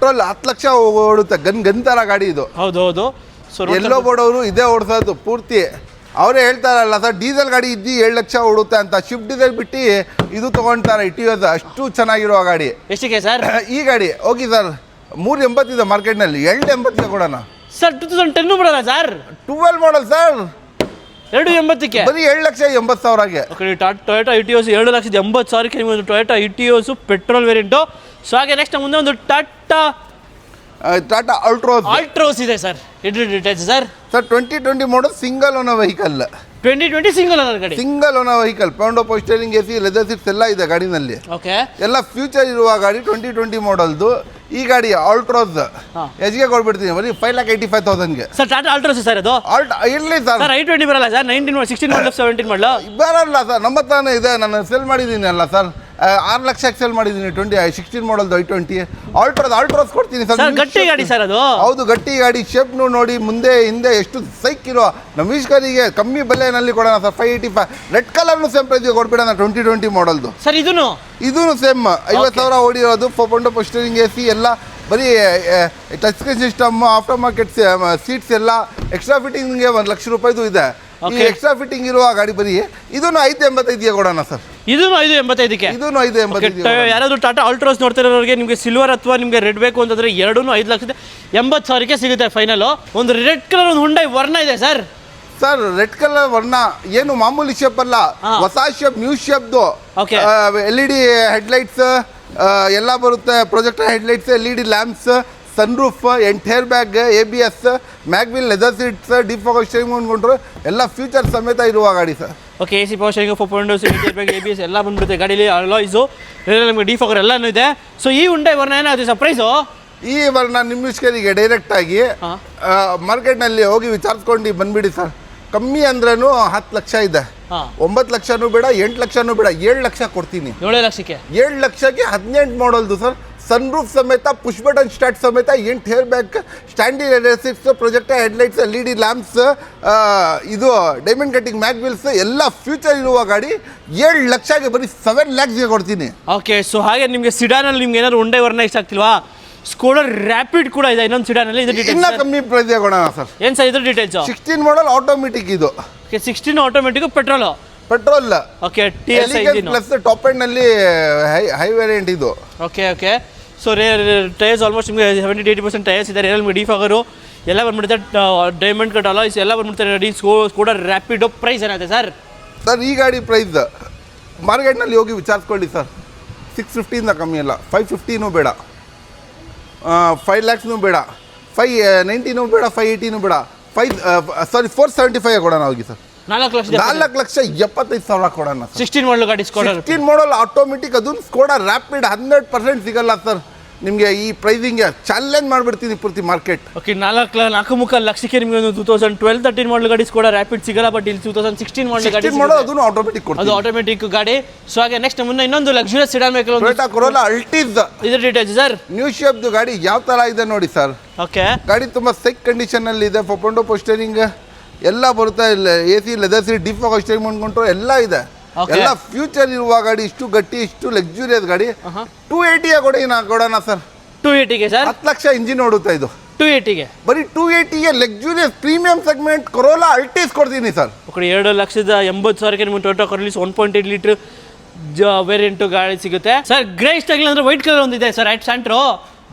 10 ಲಕ್ಷ ಓಡುತ್ತೆ. ಗನ್ ಥರ ಗಾಡಿ ಇದು. ಹೌದು. ಸೊ ಎಲ್ಲೋ ಬೋರ್ಡವರು ಇದೇ ಓಡಿಸೋದು ಪೂರ್ತಿ. ಅವರೇ ಹೇಳ್ತಾರಲ್ಲ ಸರ್, ಡೀಸೆಲ್ ಗಾಡಿ ಇದ್ದು 7 ಲಕ್ಷ ಓಡುತ್ತೆ ಅಂತ. ಶಿಫ್ಟ್ ಡೀಸೆಲ್ ಬಿಟ್ಟು ಇದು ತೊಗೊಳ್ತಾರೆ ಇಟಿಯೋಸ್. ಅಷ್ಟು ಚೆನ್ನಾಗಿರೋ ಗಾಡಿ. ಎಷ್ಟಿಗೆ ಸರ್ ಈ ಗಾಡಿ? ಓಕೆ ಸರ್, 380 ಇದೆ ಮಾರ್ಕೆಟ್ನಲ್ಲಿ. 280 ಕೊಡೋಣ ಸರ್. 2010 ಬರೋಲ್ಲ ಸರ್. 12 ಮಾಡಲ್ ಸರ್, 280ಕ್ಕೆ ಬರೀ 7,80,000ಗೆ. ಓಕೆ, ಟೊಯೋಟಾ ಇಟಿಯೋಸ್ 7,80,000ಕ್ಕೆ ನಿಮಗೆ ಒಂದು Toyota Etios petrol variant. So ಹಾಗೆ ನೆಕ್ಸ್ಟ್ ಮುಂದೆ ಒಂದು ಟಾಟಾ ಅಲ್ಟ್ರೋಸ್ ಇದೆ ಸರ್. ಇದ್ರ details sir. 2020 model single owner vehicle. 2020 single owner ಗಾಡಿ. Single owner vehicle. Power window power steering AC leather seats ಎಲ್ಲ ಇದೆ ಗಾಡಿನಲ್ಲಿ. ಓಕೆ, ಎಲ್ಲ ಫ್ಯೂಚರ್ ಇರುವ ಗಾಡಿ. 2020 ಮಾಡಲ್ದು ಈ ಗಾಡಿ ಅಲ್ಟ್ರೋಸ್. ಎಷ್ಟಿಗೆ ಕೊಡ್ಬಿಡ್ತೀನಿ ಬರೀ 5,85,000ಗೆ. ಸರ್ ಟಾಟಾ ಅಲ್ಟ್ರೋಸ್ ಸರ್ ಅದು. ಇರಲಿ ಸರ್. ಸರ್ i20 ಬರಲ್ಲ ಸರ್. 16 ಮಾಡಲ್ 17 ಮಾಡಲ್ ಬರಲ್ಲ ಸರ್. ನಮ್ಮ ಹತ್ರನೇ ಇದೆ. ನಾನು ಸೆಲ್ ಮಾಡಿದ್ದೀನಿ ಅಲ್ಲ ಸರ್. 6 ಲಕ್ಷಕ್ಕೆ ಸೆಲ್ ಮಾಡಿದ್ದೀನಿ. 16 ಮಾಡಲ್ದು i20 ಅಲ್ಟ್ರೋಸ್ ಕೊಡ್ತೀನಿ ಸರ್. ಗಟ್ಟಿ ಗಾಡಿ ಸರ್ ಅದು. ಹೌದು, ಗಟ್ಟಿ ಗಾಡಿ. ಶೇಪ್ನು ನೋಡಿ, ಮುಂದೆ ಹಿಂದೆ ಎಷ್ಟು ಸೈಕ್ ಇರೋ ನಮ್ಮ ವೀಕ್ಷಕರಿಗೆ ಕಮ್ಮಿ ಬೆಲೆಯಲ್ಲಿ ಕೊಡೋಣ ಸರ್. 585. ರೆಡ್ ಕಲರ್ನು ಸೇಮ್ ಪ್ರೈಸ್ಗೆ ಕೊಟ್ಬಿಡೋಣ 2020 ಮಾಡಲ್ದು ಸರ್. ಇದೂ ಸೇಮ್ 50,000 ಓಡಿರೋದು. ಪೌಂಡೋ ಪೋಸ್ಟರಿಂಗ್ AC ಎಲ್ಲ ಬರೀ touch screen system, after market seats ಎಲ್ಲ. ಎಕ್ಸ್ಟ್ರಾ ಫಿಟ್ಟಿಂಗ್ಗೆ 1 ಲಕ್ಷ ರೂಪಾಯಿದು ಇದೆ. ಈ ಎಕ್ಸ್ಟ್ರಾ ಫಿಟ್ಟಿಂಗ್ ಇರುವ ಗಾಡಿ ಬರೀ ಇದನ್ನು 585ಗೆ ಕೊಡೋಣ ಸರ್. ಇದನ್ನು 585ಕ್ಕೆ. ಇದನ್ನು 585. ಯಾರಾದರೂ ಟಾಟಾ ಅಲ್ಟ್ರೋಸ್ ನೋಡ್ತಿರೋರಿಗೆ ನಿಮಗೆ ಸಿಲ್ವರ್ ಅಥವಾ ನಿಮಗೆ ರೆಡ್ ಬೇಕು ಅಂತಂದ್ರೆ 5,80,000ಕ್ಕೆ ಸಿಗುತ್ತೆ ಫೈನಲು. ಒಂದು ರೆಡ್ ಕಲರ್ ಒಂದು ಹುಂಡೈ ವರ್ಣ ಇದೆ ಸರ್. ಸರ್, ರೆಡ್ ಕಲರ್ ವರ್ಣ ಏನು ಮಾಮೂಲಿ ಶೇಪ್ ಅಲ್ಲ, ಹೊಸ ಶೇಪ್, ನ್ಯೂ ಶೇಪ್ದು. LED ಹೆಡ್ಲೈಟ್ಸ್ ಎಲ್ಲ ಬರುತ್ತೆ. Projector headlights, LED lamps, sunroof, entire bag, ABS, mag wheel, leather seats, defogger steering ಅಂದ್ಕೊಂಡ್ರು ಎಲ್ಲ ಫ್ಯೂಚರ್ ಸಮೇತ ಇರುವ ಗಾಡಿ sir. Okay, AC power steering, 4 Windows, entire bag, ABS ಎಲ್ಲ ಬಂದ್ಬಿಡುತ್ತೆ ಗಾಡೀಲಿ. ಅಲಾಯ್ಸು ನಮಗೆ ಡಿಫಾಗರ್ ಎಲ್ಲನೂ ಇದೆ. ಸೊ ಈ ಹುಂಡೈ ವರ್ಣ ಏನಾಗುತ್ತೆ ಸರ್ ಪ್ರೈಸು? ಈ ವರ್ಣ ನಿಮ್ಮ ವಿಷಯರಿಗೆ ಡೈರೆಕ್ಟಾಗಿ ಮಾರ್ಕೆಟ್ನಲ್ಲಿ ಹೋಗಿ ವಿಚಾರಿಸ್ಕೊಂಡು ಬಂದುಬಿಡಿ ಸರ್. ಕಮ್ಮಿ ಅಂದ್ರೂ 10 ಲಕ್ಷ ಇದೆ. 9 ಲಕ್ಷನೂ ಬೇಡ, 8 ಲಕ್ಷನೂ ಬೇಡ, 7 ಲಕ್ಷ ಕೊಡ್ತೀನಿ. 7 ಲಕ್ಷಕ್ಕೆ 7 ಲಕ್ಷಕ್ಕೆ 18 ಮಾಡಲ್ದು ಸರ್. ಸನ್ರೂಫ್ ಸಮೇತ, ಪುಷ್ ಬಟನ್ ಸ್ಟಾರ್ಟ್ ಸಮೇತ, ಎಂಟೈರ್ ಬ್ಯಾಗ್, ಸ್ಟ್ಯಾಂಡಿ leather, projector headlights, LED lamps, ಇದು ಡೈಮಂಡ್ ಕಟ್ಟಿಂಗ್ ಮ್ಯಾಗ್ವಿಲ್ಸ್ ಎಲ್ಲ ಫ್ಯೂಚರ್ ಇರುವ ಗಾಡಿ. 7 ಲಕ್ಷಕ್ಕೆ ಬರೀ 7 ಲ್ಯಾಕ್ಸ್ಗೆ ಕೊಡ್ತೀನಿ. ಓಕೆ, ಸೊ ಹಾಗೆ ನಿಮಗೆ ಸಿಡಾನಲ್ಲಿ ನಿಮ್ಗೆ ಏನಾದ್ರು ಹುಂಡೈ ವರ್ಣ ಇಷ್ಟ ಆಗ್ತಿಲ್ವಾ? ಸ್ಕೋಡಾ ರ್ಯಾಪಿಡ್ ಕೂಡ ಇದೆ ಇನ್ನೊಂದು ಸಿಡಾನಲ್ಲಿ. ಇದು ಡೀಟೇಲ್ಸ್ ಇನ್ನ ಕಮ್ಮಿ ಪ್ರೈಸ್ಗೆ ಕೊಡೋಣ ಸರ್. ಏನು ಸರ್ ಇದ್ರ ಡೀಟೇಲ್ಸ್? 16 ಮಾಡಲ್ ಆಟೋಮೆಟಿಕ್ ಇದು. Okay, 16 automatic petrol. Okay, TS engine plus top end ನಲ್ಲಿ ಹೈ ವೇರಿಯಂಟ್ ಇದು. ಓಕೆ. ಸೊ ಟೈರ್ಸ್ ಆಲ್ಮೋಸ್ಟ್ ನಿಮಗೆ 70-80% ಟೈರ್ಸ್ ಇದೆ. ನಿಮಗೆ ಡಿಫಾಗರು ಎಲ್ಲ ಬಂದ್ಬಿಡುತ್ತೆ. ಡೈಮಂಡ್ ಕಟ್ ಅಲಾಯ್ಸ್ ಎಲ್ಲ ಬಂದ್ಬಿಡ್ತಾರೆ. ಸ್ಕೋಡಾ ರ್ಯಾಪಿಡ್ ಪ್ರೈಸ್ ಏನಾಗುತ್ತೆ ಸರ್? ಸರ್, ಈ ಗಾಡಿ ಪ್ರೈಸ್ ಮಾರ್ಕೆಟ್ನಲ್ಲಿ ಹೋಗಿ ವಿಚಾರಿಸ್ಕೊಳ್ಳಿ ಸರ್. 650 ಕಮ್ಮಿ ಅಲ್ಲ. 550 ಬೇಡ, 5 ಲ್ಯಾಕ್ಸ್ನೂ ಬೇಡ, 590 ಬೇಡ, 580 ಬೇಡ, 475 ಕೊಡೋಣ ಹೋಗಿ ಸರ್. 4,75,000 ಕೊಡೋಣ. 16 ಮಾಡಲ್ ಗಾಡಿ. 16 ಮಾಡಲ್ ಆಟೋಮೆಟಿಕ್. ಅದು ಸ್ಕೋಡಾ ರ್ಯಾಪಿಡ್ 100% ಸಿಗಲ್ಲ ಸರ್ ನಿಮಗೆ. ಈ ಪ್ರೈಸಿಂಗ್ಗೆ ಚಾಲೆಂಜ್ ಮಾಡಿಬಿಡ್ತೀನಿ ಪೂರ್ತಿ ಮಾರ್ಕೆಟ್. ಓಕೆ, 4.5 ಲಕ್ಷಕ್ಕೆ ನಿಮಗೆ ಒಂದು 2012-13 ಮಾಡಲ್ ಗಾಡಿ ಸ್ಕೋಡಾ ರ್ಯಾಪಿಡ್ ಸಿಗಲ್ಲ. ಬಟ್ ಇಲ್ಲಿ 2016 ಮಾಡಲ್ ಗಾಡಿ ಮಾಡಲ್ ಅದನ್ನು ಆಟೋಮೆಟಿಕ್ ಕೊಡ್ತೀನಿ. ಅದು ಆಟೋಮೆಟಿಕ್ ಗಾಡಿ. ಸೊ ಹಾಗೆ ನೆಕ್ಸ್ಟ್ ಮುಂದೆ ಇನ್ನೊಂದು luxurious sedan vehicle Toyota Corolla Altis. ಇದ್ರ ಡೀಟೇಲ್ಸ್ ಸರ್. ನ್ಯೂ ಶೇಪ್ದು ಗಾಡಿ ಯಾವ ಥರ ಇದೆ ನೋಡಿ ಸರ್. ಓಕೆ, ಗಾಡಿ ತುಂಬ ಸೈಕ್ ಕಂಡೀಷನಲ್ಲಿ ಇದೆ. ಪೌಂಡೋ ಪೋಸ್ಟರಿಂಗ್ ಎಲ್ಲ ಬರುತ್ತೆ. AC leather seat, defogger steering ಅಂದ್ಕೊಂಡ್ರು ಎಲ್ಲ ಇದೆ. ಎಲ್ಲ ಫ್ಯೂಚರ್ ಇರುವ ಗಾಡಿ. ಇಷ್ಟು ಗಟ್ಟಿ, ಇಷ್ಟು ಲಕ್ಸುರಿಯಸ್ ಗಾಡಿ. 280 ಕೊಡೋಣ ಸರ್. 280ಗೆ ಸರ್. 10 ಲಕ್ಷ ಇಂಜಿನ್ ಓಡುತ್ತೆ ಇದು. 280ಗೆ ಬರೀ 280ಗೆ ಲಕ್ಸುರಿಯಸ್ ಪ್ರೀಮಿಯಂ ಸೆಗ್ಮೆಂಟ್ ಕೊರೋಲಾ ಅಲ್ಟಿಸ್ ಕೊಡ್ತೀನಿ ಸರ್. ಓಕೆ, 2,80,000ಕ್ಕೆ ನಿಮಗೆ ಟೊಯೋಟಾ ಕೊರೋಲಾ 1.8 ಲೀಟರ್ ವೇರಿಯಂಟು ಗಾಡಿ ಸಿಗುತ್ತೆ ಸರ್. ಗ್ರೇ ಇಷ್ಟ ಆಗಿಲ್ಲ ಅಂದ್ರೆ ವೈಟ್ ಕಲರ್ ಒಂದಿದೆ ಸರ್. ಸ್ಯಾಂಟ್ರೋ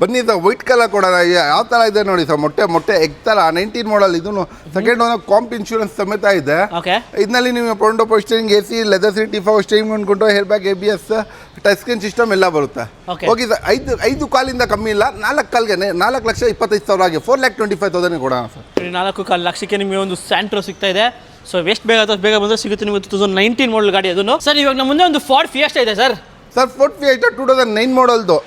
ಬನ್ನಿ ಸರ್, ವೈಟ್ ಕಲರ್ ಕೊಡೋಣ. ಯಾವ ಥರ ಇದೆ ನೋಡಿ ಸರ್. ಮೊಟ್ಟೆ ಎಗ್ ಥರ 19 ಮಾಡಲ್. ಇದನ್ನು ಸೆಕೆಂಡ್ ಓನರ್ ಕಾಂಪ್ ಇನ್ಶೂರೆನ್ಸ್ ಸಮೇತ ಇದೆ. ಓಕೆ, ಇದರಲ್ಲಿ ನೀವು power window power steering, AC leather seat, defogger steering ಅಂದ್ಕೊಂಡು air bag, ABS, touch screen system ಎಲ್ಲ ಬರುತ್ತೆ. ಹೋಗಿ ಸರ್, 5 ಕಾಲಿಂದ ಕಮ್ಮಿ ಇಲ್ಲ. 4 ಕಾಲ್ಗೆ 4,25,000ಗೆ 4,25,000 ಕೊಡೋಣ ಸರ್. 4.5 ಲಕ್ಷಕ್ಕೆ ನಿಮಗೆ ಒಂದು ಸ್ಯಾಂಟ್ರೋ ಸಿಗ್ತಾ ಇದೆ. ಸೊ ಎಷ್ಟು ಬೇಗ ಬಂದರೆ ಸಿಗುತ್ತೆ ನಿಮಗೆ 2019 ಮಾಡಲ್ ಗಾಡಿ ಅದನ್ನು ಸರ್. ಇವಾಗ ನಮ್ಮ ಮುಂದೆ ಒಂದು ಫೋರ್ಡ್ ಫಿಯೆಸ್ಟಾ ಇದೆ ಸರ್. Ford fiesta 2009 ಮಾಡಲ್ದು.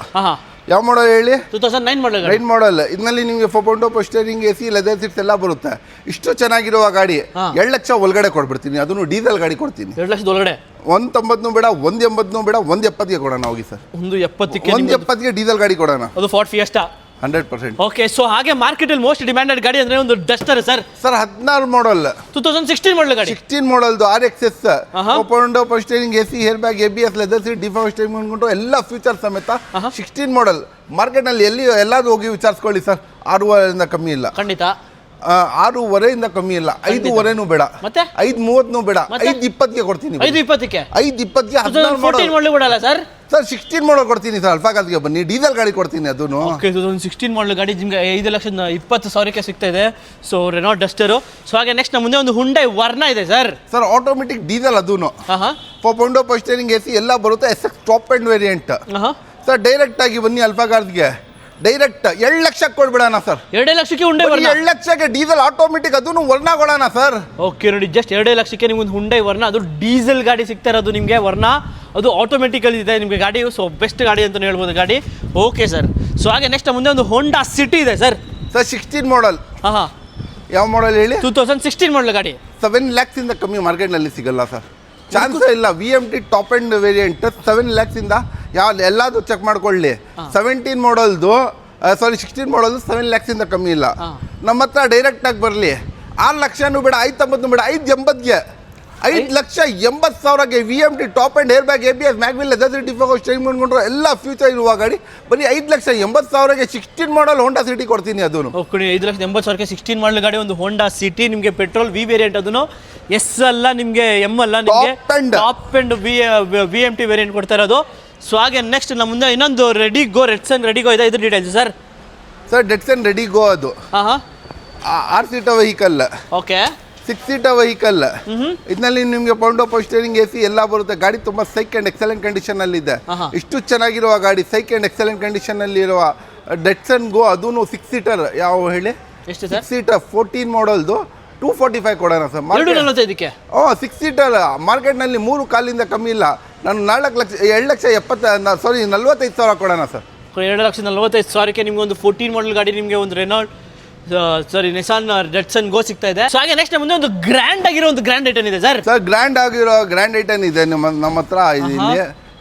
ಯಾವ ಮಾಡಲ್ ಹೇಳಿ? 2009 ಮಾಡಲ್ ಗಾಡಿ. 9 ಮಾಡಲ್. ಇದರಲ್ಲಿ ನಿಮಗೆ 4.0 ಪೋಸ್ಟರಿಂಗ್ AC ಲೆದರ್ ಸೀಟ್ಸ್ ಎಲ್ಲ ಬರುತ್ತೆ. ಇಷ್ಟು ಚೆನ್ನಾಗಿರುವ ಗಾಡಿ 2 ಲಕ್ಷ ಒಳಗಡೆ ಕೊಡ್ಬಿಡ್ತೀನಿ. ಅದನ್ನು ಡೀಸೆಲ್ ಗಾಡಿ ಕೊಡ್ತೀನಿ. 2 ಲಕ್ಷದ ಒಳಗಡೆ 190 ಬೇಡ, 180 ಬೇಡ, 170ಗೆ ಕೊಡೋಣ ಹೋಗಿ ಸರ್. 170ಗೆ ಡೀಸೆಲ್ ಗಾಡಿ ಕೊಡೋಣ. ಅದು ಫಾರ್ಡ್ ಫಿಯೆಸ್ಟಾ 100%. ಓಕೆ. ಸೊ ಹಾಗೆ ಮಾರ್ಕೆಟಲ್ಲಿ ಮೋಸ್ಟ್ ಡಿಮ್ಯಾಂಡೆಡ್ ಗಾಡಿ ಅಂದ್ರೆ ಒಂದು ಡಸ್ಟರ್ ಸರ್. 16 ಮಾಡಲ್ 2016 ಮಾಡಲ್ ಗಾಡಿ. 16 ಮಾಡಲ್ದು RXS 4.0 power steering AC air bag ABS leather seat default steering ಅನ್ಕೊಂಡು ಎಲ್ಲ ಫೀಚರ್ ಸಮೇತ 16 ಮಾಡಲ್. ಮಾರ್ಕೆಟ್ನಲ್ಲಿ ಎಲ್ಲಾದ್ರೂ ಹೋಗಿ ವಿಚಾರಿಸ್ಕೊಳ್ಳಿ ಸರ್, 6,500 ಕಮ್ಮಿ ಇಲ್ಲ. ಖಂಡಿತ 6,500 ಕಮ್ಮಿ ಇಲ್ಲ. 5,500 ಬೇಡ, ಮತ್ತೆ 5,30 ಬೇಡ, 5,20ಗೆ ಕೊಡ್ತೀನಿ. 5,20ಗೆ 5,20ಗೆ 16 ಮಾಡಲ್ ಕೊಡಲ್ಲ ಸರ್. ಸರ್ 16 ಮಾಡಲ್ ಕೊಡ್ತೀನಿ ಸರ್. ಅಲ್ಫಾ ಕಾರ್ಸ್ಗೆ ಬನ್ನಿ, ಡೀಸೆಲ್ ಗಾಡಿ ಕೊಡ್ತೀನಿ. ಅದನ್ನು ಓಕೆ. 2016 ಮಾಡಲ್ ಗಾಡಿ ನಿಮಗೆ 5,20,000ಕ್ಕೆ ಸಿಗ್ತಾ ಇದೆ. So Renault Duster. ಸೊ ಹಾಗೆ ನೆಕ್ಸ್ಟ್ ನಮ್ಮ ಮುಂದೆ ಒಂದು ಹುಂಡೈ ವರ್ನ ಇದೆ ಸರ್. ಸರ್ ಆಟೋಮೆಟಿಕ್ ಡೀಸೆಲ್ ಅದೂನು. 4.0 ಪೋಸ್ಟರಿಂಗ್ AC ಎಲ್ಲ ಬರುತ್ತೆ. SX top end variant. Sir direct ಆಗಿ ಬನ್ನಿ ಅಲ್ಫಾ ಕಾರ್ಸ್ಗೆ. ಡೈರೆಕ್ಟ್ 2 ಲಕ್ಷಕ್ಕೆ ಕೊಡ್ಬಿಡೋಣ ಸರ್. 2 ಲಕ್ಷಕ್ಕೆ ಹುಂಡೈ ವರ್ನ. 2 ಲಕ್ಷಕ್ಕೆ ಡೀಸೆಲ್ ಆಟೋಮೆಟಿಕ್ ಅದನ್ನು ವರ್ನ ಕೊಡೋಣ ಸರ್. ಓಕೆ ನೋಡಿ, ಜಸ್ಟ್ 2 ಲಕ್ಷಕ್ಕೆ ನಿಮ್ಗೆ ಒಂದು ಹುಂಡೈ ವರ್ನ, ಅದು ಡೀಸೆಲ್ ಗಾಡಿ ಸಿಗ್ತಾ ಇರೋದು ನಿಮಗೆ ವರ್ನ. ಅದು ಆಟೋಮೆಟಿಕಲ್ ಇದೆ ನಿಮಗೆ ಗಾಡಿ. ಸೊ ಬೆಸ್ಟ್ ಗಾಡಿ ಅಂತಲೇ ಹೇಳ್ಬೋದು ಗಾಡಿ. Okay sir. ಸೊ ಹಾಗೆ ನೆಕ್ಸ್ಟ್ ಮುಂದೆ ಒಂದು ಹೋಂಡಾ ಸಿಟಿ ಇದೆ ಸರ್. ಸರ್ 16 ಮಾಡಲ್. ಯಾವ ಮಾಡಲ್ ಹೇಳಿ? 2016 ಮಾಡಲ್ ಗಾಡಿ. 7 lakhs ಇಂದ ಕಮ್ಮಿ ಮಾರ್ಕೆಟ್ನಲ್ಲಿ ಸಿಗಲ್ಲ ಸರ್. ಚಾನ್ಸೇ ಇಲ್ಲ. VMT top end variant 7 lakhs ಇಂದ ಎಲ್ಲಾದ್ರು ಚೆಕ್ ಮಾಡ್ಕೊಳ್ಳಿ. 17 ಮಾಡಲ್ದು 16 ಮಾಡಲ್ದು 7 lakhs ಇಂದ ಕಮ್ಮಿ ಇಲ್ಲ. ನಮ್ಮ ಹತ್ರ ಡೈರೆಕ್ಟ್ ಆಗಿ ಬರಲಿ. 6 ಲಕ್ಷನೂ ಬೇಡ, 5,90 ಬೇಡ, 5,80ಗೆ 5,80,000ಗೆ VMT top and air bag ABS mag wheel leather seat default steering ಮಾಡ್ಕೊಂಡ್ರೆ ಎಲ್ಲ ಫ್ಯೂಚರ್ ಇರುವ ಗಾಡಿ ಬರೀ 5,80,000ಗೆ 16 ಮಾಡಲ್ ಹೋಂಡಾ ಸಿಟಿ ಕೊಡ್ತೀನಿ. ಅದನ್ನು 5,80,000ಕ್ಕೆ 16 ಮಾಡಲ್ ಗಾಡಿ ಒಂದು ಹೋಂಡಾ ಸಿಟಿ ನಿಮಗೆ ಪೆಟ್ರೋಲ್ V ವೇರಿಯಂಟ್. ಅದನ್ನು S ಅಲ್ಲ ನಿಮಗೆ, M ಅಲ್ಲ ನಿಮಗೆ, ಟಾಪ್ ಅಂಡ್ VMT ವೇರಿಯಂಟ್ ಕೊಡ್ತಾ ಇರೋದು. ಸೊ ಹಾಗೆ ನೆಕ್ಸ್ಟ್ ನಮ್ಮ ಮುಂದೆ ಇನ್ನೊಂದು ರೆಡಿಗೋ ರೆಡ್ಸನ್ ರೆಡಿಗೋ ಇದೆ. ಇದ್ರ ಡೀಟೇಲ್ಸ್ ಸರ್. ಸರ್ ಡೆಟ್ಸನ್ ರೆಡಿಗೋ ಅದು 6 seater vehicle. Okay. 6 seater vehicle. ಇದರಲ್ಲಿ ನಿಮಗೆ ಪೌಂಡೋ ಪೋಸ್ಟರಿಂಗ್ AC ಎಲ್ಲ ಬರುತ್ತೆ. ಗಾಡಿ ತುಂಬಾ ಸೈಕ್ ಅಂಡ್ ಎಕ್ಸಲೆಂಟ್ ಕಂಡೀಷನ್ ಅಲ್ಲಿ ಇದೆ. ಇಷ್ಟು ಚೆನ್ನಾಗಿರುವ ಗಾಡಿ ಸೈಕ್ ಅಂಡ್ ಎಕ್ಸಲೆಂಟ್ ಕಂಡೀಷನ್ ಅಲ್ಲಿ ಇರುವ ಡೆಟ್ಸನ್ ಗೋ. ಅದೂ 6 ಸೀಟರ್. ಯಾವ ಹೇಳಿ? ಎಷ್ಟು ಸರ್? 6 ಸೀಟರ್ 14 ಮಾಡಲ್ದು 245 ಕೊಡೋಣ ಸರ್. 245ಕ್ಕೆ 6 ಸೀಟರ್ ಮಾರ್ಕೆಟ್ನಲ್ಲಿ 3 ಕಾಲಿಂದ ಕಮ್ಮಿ ಇಲ್ಲ. ನಾನು 45,000 ಕೊಡೋಣ ಸರ್. 2,45,000ಕ್ಕೆ ನಿಮ್ಗೆ ಒಂದು 14 ಮಾಡಲ್ ಗಾಡಿ, ನಿಮಗೆ ಒಂದು ರೆನಾಲ್ಟ್ ನಿಸಾನ್ ಡೆಟ್ಸನ್ ಗೋ ಸಿಗ್ತಾ ಇದೆ. ಸೊ ಹಾಗೆ ನೆಕ್ಸ್ಟ್ ಮುಂದೆ ಒಂದು ಗ್ರ್ಯಾಂಡ್ ಆಗಿರೋ ಒಂದು ಗ್ರ್ಯಾಂಡ್ ಐಟನ್ ಇದೆ ಸರ್. ಸರ್ ಗ್ರ್ಯಾಂಡ್ ಆಗಿರೋ ಗ್ರ್ಯಾಂಡ್ ಐಟನ್ ಇದೆ ನಮ್ಮ ಹತ್ರ. ಇಲ್ಲಿ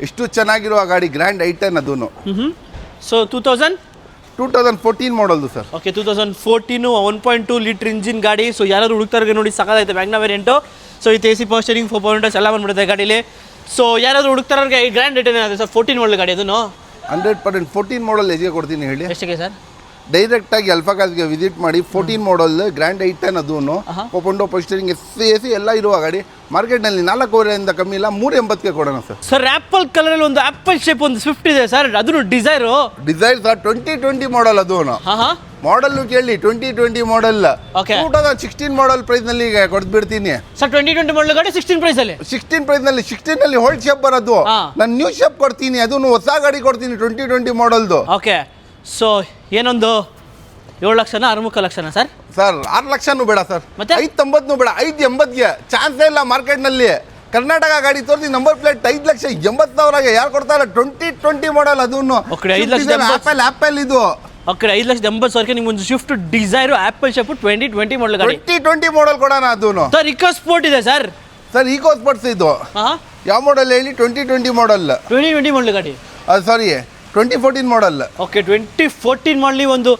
ಇಷ್ಟು ಚೆನ್ನಾಗಿರುವ ಗಾಡಿ ಗ್ರ್ಯಾಂಡ್ ಐಟನ್ ಅದೂನು. ಸೊ 2014 ಮಾಡಲ್ದು ಸರ್. ಓಕೆ. 2014 1.2 ಲೀಟರ್ ಇಂಜಿನ್ ಗಾಡಿ. ಸೊ ಯಾರಾದ್ರು ಹುಡುಕ್ತಾರೆ ನೋಡಿ, ಸಕಾಲೈತೆ ಮ್ಯಾಗ್ನಾ ವೇರಿಯಂಟು. ಸೊ ಇದು AC ಪವರ್ ಸ್ಟೇರಿಂಗ್ 4.0 ಎಲ್ಲ ಬಂದ್ಬಿಡುತ್ತೆ ಗಾಡೀಲಿ. ಸೊ ಯಾರಾದ್ರು ಹುಡುಕ್ತಾರವ್ರಿಗೆ ಈ ಗ್ರ್ಯಾಂಡ್ ಐಟನ್ ಏನಾಗುತ್ತೆ ಸರ್? 14 ಮಾಡಲ್ ಗಾಡಿ ಅದನ್ನು 100% 14 ಮಾಡಲ್ ಎಜಿಗೆ ಕೊಡ್ತೀನಿ. ಹೇಳಿ ಎಷ್ಟಿಗೆ ಸರ್? ಡೈರೆಕ್ಟ್ ಆಗಿ ಅಲ್ಫಾ ಕಾರ್ಸ್ಗೆ ವಿಸಿಟ್ ಮಾಡಿ. 14 ಮಾಡಲ್ ಗ್ರ್ಯಾಂಡ್ ಐಟನ್ ಅದೂನು 4.0 ಪೋಸ್ಟರಿಂಗ್ AC ಎಲ್ಲ ಇರುವ ಗಾಡಿ ಮಾರ್ಕೆಟ್ನಲ್ಲಿ 4,500 ಕಮ್ಮಿ ಇಲ್ಲ. 380ಗೆ ಕೊಡೋಣ ಸರ್. ಸರ್ ಆಪಲ್ ಕಲರ್ ಒಂದು ಆಪಲ್ ಶೇಪ್ ಒಂದು ಸ್ವಿಫ್ಟ್ ಇದೆ ಸರ್. ಅದನ್ನು ಡಿಸೈರ್ ಸರ್ 2020 ಮಾಡಲ್ ಅದೂನು. ಮಾಡಲ್ ಕೇಳಿ 2020 ಮಾಡಲ್. 2016 ಮಾಡಲ್ ಪ್ರೈಸ್ ನಲ್ಲಿ ಕೊಡ್ಬಿಡ್ತೀನಿ ಸರ್. 2020 ಮಾಡಲ್ ಗಾಡಿ 16 ಪ್ರೈಸ್ ಅಲ್ಲಿ 16 ನಲ್ಲಿ ಹೋಲ್ಡ್ ಶೇಪ್ ಬರೋದು. ನಾನು ನ್ಯೂ ಶೇಪ್ ಕೊಡ್ತೀನಿ. ಅದನ್ನು ಹೊಸ ಗಾಡಿ ಕೊಡ್ತೀನಿ 2020 ಮಾಡಲ್ದು. ಓಕೆ. ಸೊ ಏನೊಂದು 7 ಲಕ್ಷನಾ 6 ಲಕ್ಷನಾ ಸರ್? ಸರ್ 6 ಲಕ್ಷನೂ ಬೇಡ ಸರ್. ಮತ್ತೆ 5,90 ಬೇಡ, 5,80ಗೆ ಚಾನ್ಸೇ ಇಲ್ಲ ಮಾರ್ಕೆಟ್ನಲ್ಲಿ. ಕರ್ನಾಟಕ ಗಾಡಿ ತೋರಿಸಿ ನಂಬರ್ ಪ್ಲೇಟ್ 5,80,000ಗೆ ಯಾರು ಕೊಡ್ತಾರೆ? 2020 ಮಾಡಲ್ ಅದನ್ನು. ಆಪಲ್ ಇದು. ಓಕೆ. 5,80,000ಕ್ಕೆ ನಿಮ್ಗೆ ಒಂದು ಸ್ವಿಫ್ಟ್ ಡಿಸೈರ್ ಆಪಲ್ ಶೇಪ್ 2020 ಮಾಡಲ್ ಗಾಡಿ. 2020 ಮಾಡಲ್ ಕೊಡೋಣ ಅದನ್ನು. ಸರ್ ಇಕೋ ಸ್ಪೋರ್ಟ್ ಇದೆ ಸರ್. ಸರ್ ಈಕೋ ಸ್ಪೋರ್ಟ್ಸ್ ಇದು ಯಾವ ಮಾಡಲ್ ಹೇಳಿ? 2020 ಮಾಡಲ್. 2020 ಮಾಡಲ್ ಗಾಡಿ. ಸಾರಿ 2014 ಮಾಡಲ್. ಓಕೆ. 2014 ಮಾಡಲಿ ಒಂದು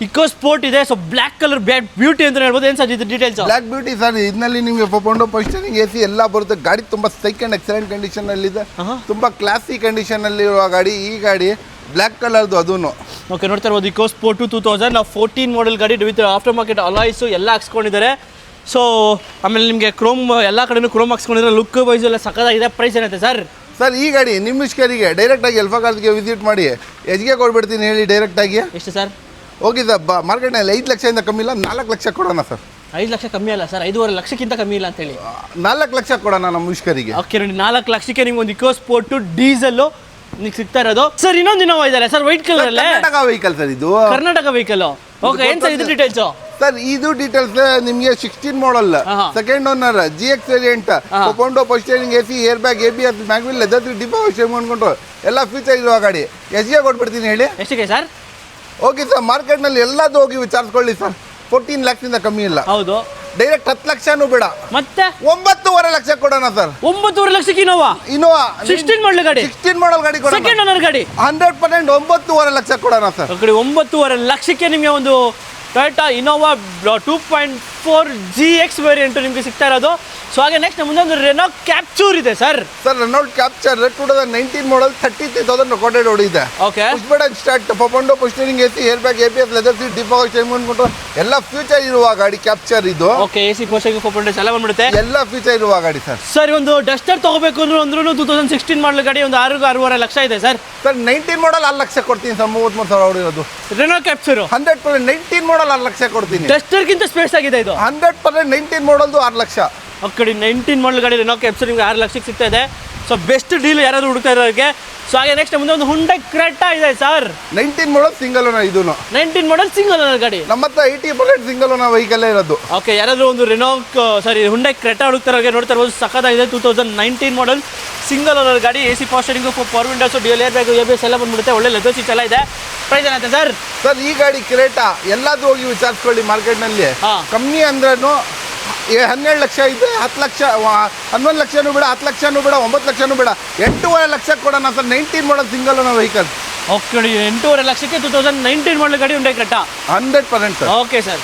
ಇಕೋ ಸ್ಪೋರ್ಟ್ ಇದೆ. ಸೊ ಬ್ಲ್ಯಾಕ್ ಕಲರ್ ಬ್ಯೂಟಿ ಅಂತ ಹೇಳ್ಬೋದು. ಏನು ಸರ್ ಇದು ಡೀಟೇಲ್ಸ್? Black beauty sir. ಇದರಲ್ಲಿ ನಿಮಗೆ 4.0 ಪೋಸ್ಟರಿಂಗ್ AC ಎಲ್ಲ ಬರುತ್ತೆ. ಗಾಡಿ ತುಂಬ ಸೈಕ್ ಅಂಡ್ ಎಕ್ಸಲೆಂಟ್ ಕಂಡೀಷನ್ ಅಲ್ಲಿ ಇದೆ. ತುಂಬ ಕ್ಲಾಸಿ ಕಂಡೀಷನ್ ಅಲ್ಲಿ ಇರುವ ಗಾಡಿ. ಈ ಗಾಡಿ ಬ್ಲ್ಯಾಕ್ ಕಲರ್ದು ಅದೂನು. ಓಕೆ. ನೋಡ್ತಾ ಇರ್ಬೋದು ಇಕೋ ಸ್ಪೋರ್ಟ್ 2014 ಮಾಡಲ್ ಗಾಡಿ ವಿತ್ ಆಫ್ಟರ್ ಮಾರ್ಕೆಟ್ ಅಲಾಯ್ಸು ಎಲ್ಲ ಹಾಕ್ಸ್ಕೊಂಡಿದ್ದಾರೆ. ಸೊ ಆಮೇಲೆ ನಿಮಗೆ ಕ್ರೋಮ್ ಎಲ್ಲ ಕಡೆನೂ ಕ್ರೋಮ್ ಹಾಕ್ಸ್ಕೊಂಡಿದ್ದಾರೆ. ಲುಕ್ ವೈಸ್ ಎಲ್ಲ ಸಕ್ಕತ್ತಾಗಿದೆ. ಪ್ರೈಸ್ ಏನೈತೆ ಸರ್? ಸರ್ ಈ ಗಾಡಿ ನಿಮ್ಮ ಇಷ್ಕರಿಗೆ ಡೈರೆಕ್ಟ್ ಆಗಿ ಅಲ್ಫಾ ಕಾರ್ಸ್ಗೆ ವಿಸಿಟ್ ಮಾಡಿ. ಎಜ್ಗೆ ಕೊಡ್ಬಿಡ್ತೀನಿ ಹೇಳಿ ಡೈರೆಕ್ಟ್ ಆಗಿ. ಎಷ್ಟು ಸರ್? ಹೋಗಿ ಸರ್ ಮಾರ್ಕೆಟ್ನಲ್ಲಿ 5 ಲಕ್ಷದಿಂದ ಕಮ್ಮಿ ಇಲ್ಲ. 4 ಲಕ್ಷ ಕೊಡೋಣ ಸರ್. 5 ಲಕ್ಷ ಕಮ್ಮಿ ಅಲ್ಲ ಸರ್, 5.5 ಲಕ್ಷಕ್ಕಿಂತ ಕಮ್ಮಿ ಇಲ್ಲ ಅಂತೇಳಿ 4 ಲಕ್ಷ ಕೊಡೋಣ ನಮ್ಮ ಇಷ್ಕರಿಗೆ. ಓಕೆ ನೋಡಿ, 4 ಲಕ್ಷಕ್ಕೆ ನಿಮ್ಗೆ ಒಂದು ಇಕೋ ಸ್ಪೋರ್ಟ್ ಡೀಸೆಲ್ ನಿಮಗೆ ಸಿಗ್ತಾ ಇರೋದು. ಸರ್ ಇನ್ನೊಂದು ಇನೋವಾ ಇದೆ ಸರ್ ವೈಟ್ ಕಲರ್ ಅಲ್ಲೇ. ಕರ್ನಾಟಕ ವೆಹಿಕಲ್ ಸರ್ ಇದು. ಕರ್ನಾಟಕ ವೆಹಿಕಲ್. ಓಕೆ. ಏನು ಸರ್ ಇದು ಡೀಟೇಲ್ಸ್? ಸರ್ ಇದು ಡೀಟೇಲ್ಸ್ ನಿಮಗೆ 16 ಮಾಡಲ್ ಆಹಾ. Second owner GX variant power window power steering AC air bag ABS mag wheel leather defog ಮಾಡ್ಕೊಂಡು ಎಲ್ಲ ಫೀಚರ್ ಇರುವ ಗಾಡಿ ಎಷ್ಟಿಗೆ ಕೊಟ್ಬಿಡ್ತೀನಿ ಹೇಳಿ. ಎಷ್ಟಿಗೆ ಸರ್? ಓಕೆ ಸರ್, ಮಾರ್ಕೆಟ್ನಲ್ಲಿ ಎಲ್ಲದೂ ಹೋಗಿ ವಿಚಾರಿಸ್ಕೊಳ್ಳಿ ಸರ್, 14 ಲ್ಯಾಕ್ಸಿಂದ ಕಮ್ಮಿ ಇಲ್ಲ. ಹೌದು. ಡೈರೆಕ್ಟ್ 10 ಲಕ್ಷನೂ ಬೇಡ, ಮತ್ತೆ 9.5 ಲಕ್ಷ ಕೊಡೋಣ ಸರ್. 9.5 ಲಕ್ಷಕ್ಕೆ ಇನೋವಾ ಇನ್ನೋವಾ 16 ಮಾಡಲ್ ಗಾಡಿ, 16 ಮಾಡಲ್ ಗಾಡಿ ಕೊಡೋಣ. ಸೆಕೆಂಡ್ ಓನರ್ ಗಾಡಿ 100% 9.5 ಲಕ್ಷ ಕೊಡೋಣ ಸರ್. ಆ ಕಡೆ 9.5 ಲಕ್ಷಕ್ಕೆ ನಿಮಗೆ ಒಂದು ಟೊಯೋಟಾ ಇನೋವಾ 2.4 GX ವೇರಿಯಂಟ್ ನಿಮಗೆ ಸಿಗ್ತಾ ಇರೋದು. ಸೊ ಹಾಗೆ ನೆಕ್ಸ್ಟ್ ಮುಂದೆ ಒಂದು ರೆನೋ ಕ್ಯಾಪ್ಚೂರ್ ಇದೆ sir. Sir Renault Captur 2019 model 33,000 recorded ಓಡಿದೆ. Okay. Push button start, power window power steering AC air bag ABS leather seat defog ಮಾಡ್ಕೊಂಡು ಎಲ್ಲ ಫ್ಯೂಚರ್ ಇರುವ ಗಾಡಿ ಕ್ಯಾಪ್ಚರ್ ಇದು. ಓಕೆ. AC ಪೋಸ್ಟಿಂಗ್ ಫೋರ್ಪೊಂಡೆಸ್ ಎಲ್ಲ ಬಂದ್ಬಿಡುತ್ತೆ, ಎಲ್ಲ ಫ್ಯೂಚರ್ ಇರುವ ಗಾಡಿ ಸರ್. ಸರ್ ಒಂದು ಡಸ್ಟರ್ ತಗೋಬೇಕು ಅಂದ್ರೂ 2016 ಮಾಡಲ್ ಗಾಡಿ ಒಂದು 6.5 ಲಕ್ಷ ಇದೆ ಸರ್. ಸರ್ 19 ಮಾಡಲ್ 6 ಲಕ್ಷ ಕೊಡ್ತೀನಿ ಸರ್, 33,000 ಹೊಡಿರೋದು. ರೆನೋ ಕ್ಯಾಪ್ಚರ್ 100% 19 ಮಾಡಲ್ 6 ಲಕ್ಷ ಕೊಡ್ತೀನಿ. ಡಸ್ಟರ್ಗಿಂತ ಸ್ಪೇಸ್ ಆಗಿದೆ ಇದು. 100% 19 ಮಾಡಲ್ದು 6 ಲಕ್ಷ. ಆ ಕಡೆ 19 ಮಾಡಲ್ ಗಾಡಿ ರೆನೋ ಕ್ಯಾಪ್ಚರ್ ನಿಮಗೆ 6 ಲಕ್ಷಕ್ಕೆ ಸಿಗ್ತಾ ಇದೆ. ಸೊ ಬೆಸ್ಟ್ ಡೀಲ್ ಯಾರಾದರೂ ಹುಡುಕ್ತಾ ಇರೋರಿಗೆ. ಸೊ ಹಾಗೆ ನೆಕ್ಸ್ಟ್ ಮುಂದೆ ಒಂದು ಹುಂಡೈ ಕ್ರೆಟಾ ಇದೆ ಸರ್. 19 ಮಾಡಲ್ ಸಿಂಗಲ್ ಓನರ್ ಇದು. 19 ಮಾಡಲ್ ಸಿಂಗಲ್ ಓನರ್ ಗಾಡಿ. ನಮ್ಮ ಹತ್ರ 80% ಸಿಂಗಲ್ ಓನರ್ ವೆಹಿಕಲ್ ಇರೋದು. ಓಕೆ. ಯಾರಾದರೂ ಒಂದು ಹುಂಡೈ ಕ್ರೆಟಾ ಹುಡುಕ್ತಾರೋರಿಗೆ ನೋಡ್ತಾ ಇರ್ಬೋದು, ಸಖತ್ತಾಗಿದೆ. 2019 ಮಾಡಲ್ ಸಿಂಗಲ್ ಓನರ್ ಗಾಡಿ, AC power steering, power windows, dual air bag, ABS ಎಲ್ಲ ಬಂದ್ಬಿಡುತ್ತೆ. ಒಳ್ಳೆ ಲೆದರ್ ಸೀಟ್ ಎಲ್ಲ ಇದೆ. ಪ್ರೈಸ್ ಏನಾಯ್ತು ಸರ್? ಸರ್ ಈ ಗಾಡಿ ಕ್ರೇಟಾ ಎಲ್ಲಾದ್ರೂ ಹೋಗಿ ವಿಚಾರಿಸ್ಕೊಳ್ಳಿ ಮಾರ್ಕೆಟ್ನಲ್ಲಿ. ಹಾ. ಕಮ್ಮಿ ಅಂದ್ರೂ 12 ಲಕ್ಷ ಇದೆ, 10 ಲಕ್ಷ, 11 ಲಕ್ಷನೂ ಬೇಡ, 10 ಲಕ್ಷನೂ ಬೇಡ, 9 ಲಕ್ಷನೂ ಬೇಡ, 8.5 ಲಕ್ಷ ಕೊಡೋಣ sir. 19 model single owner vehicle. Okay. 8.5 ಲಕ್ಷಕ್ಕೆ 2019 ಮಾಡಲ್ ಗಾಡಿ Hyundai Creta 100% sir. Okay sir.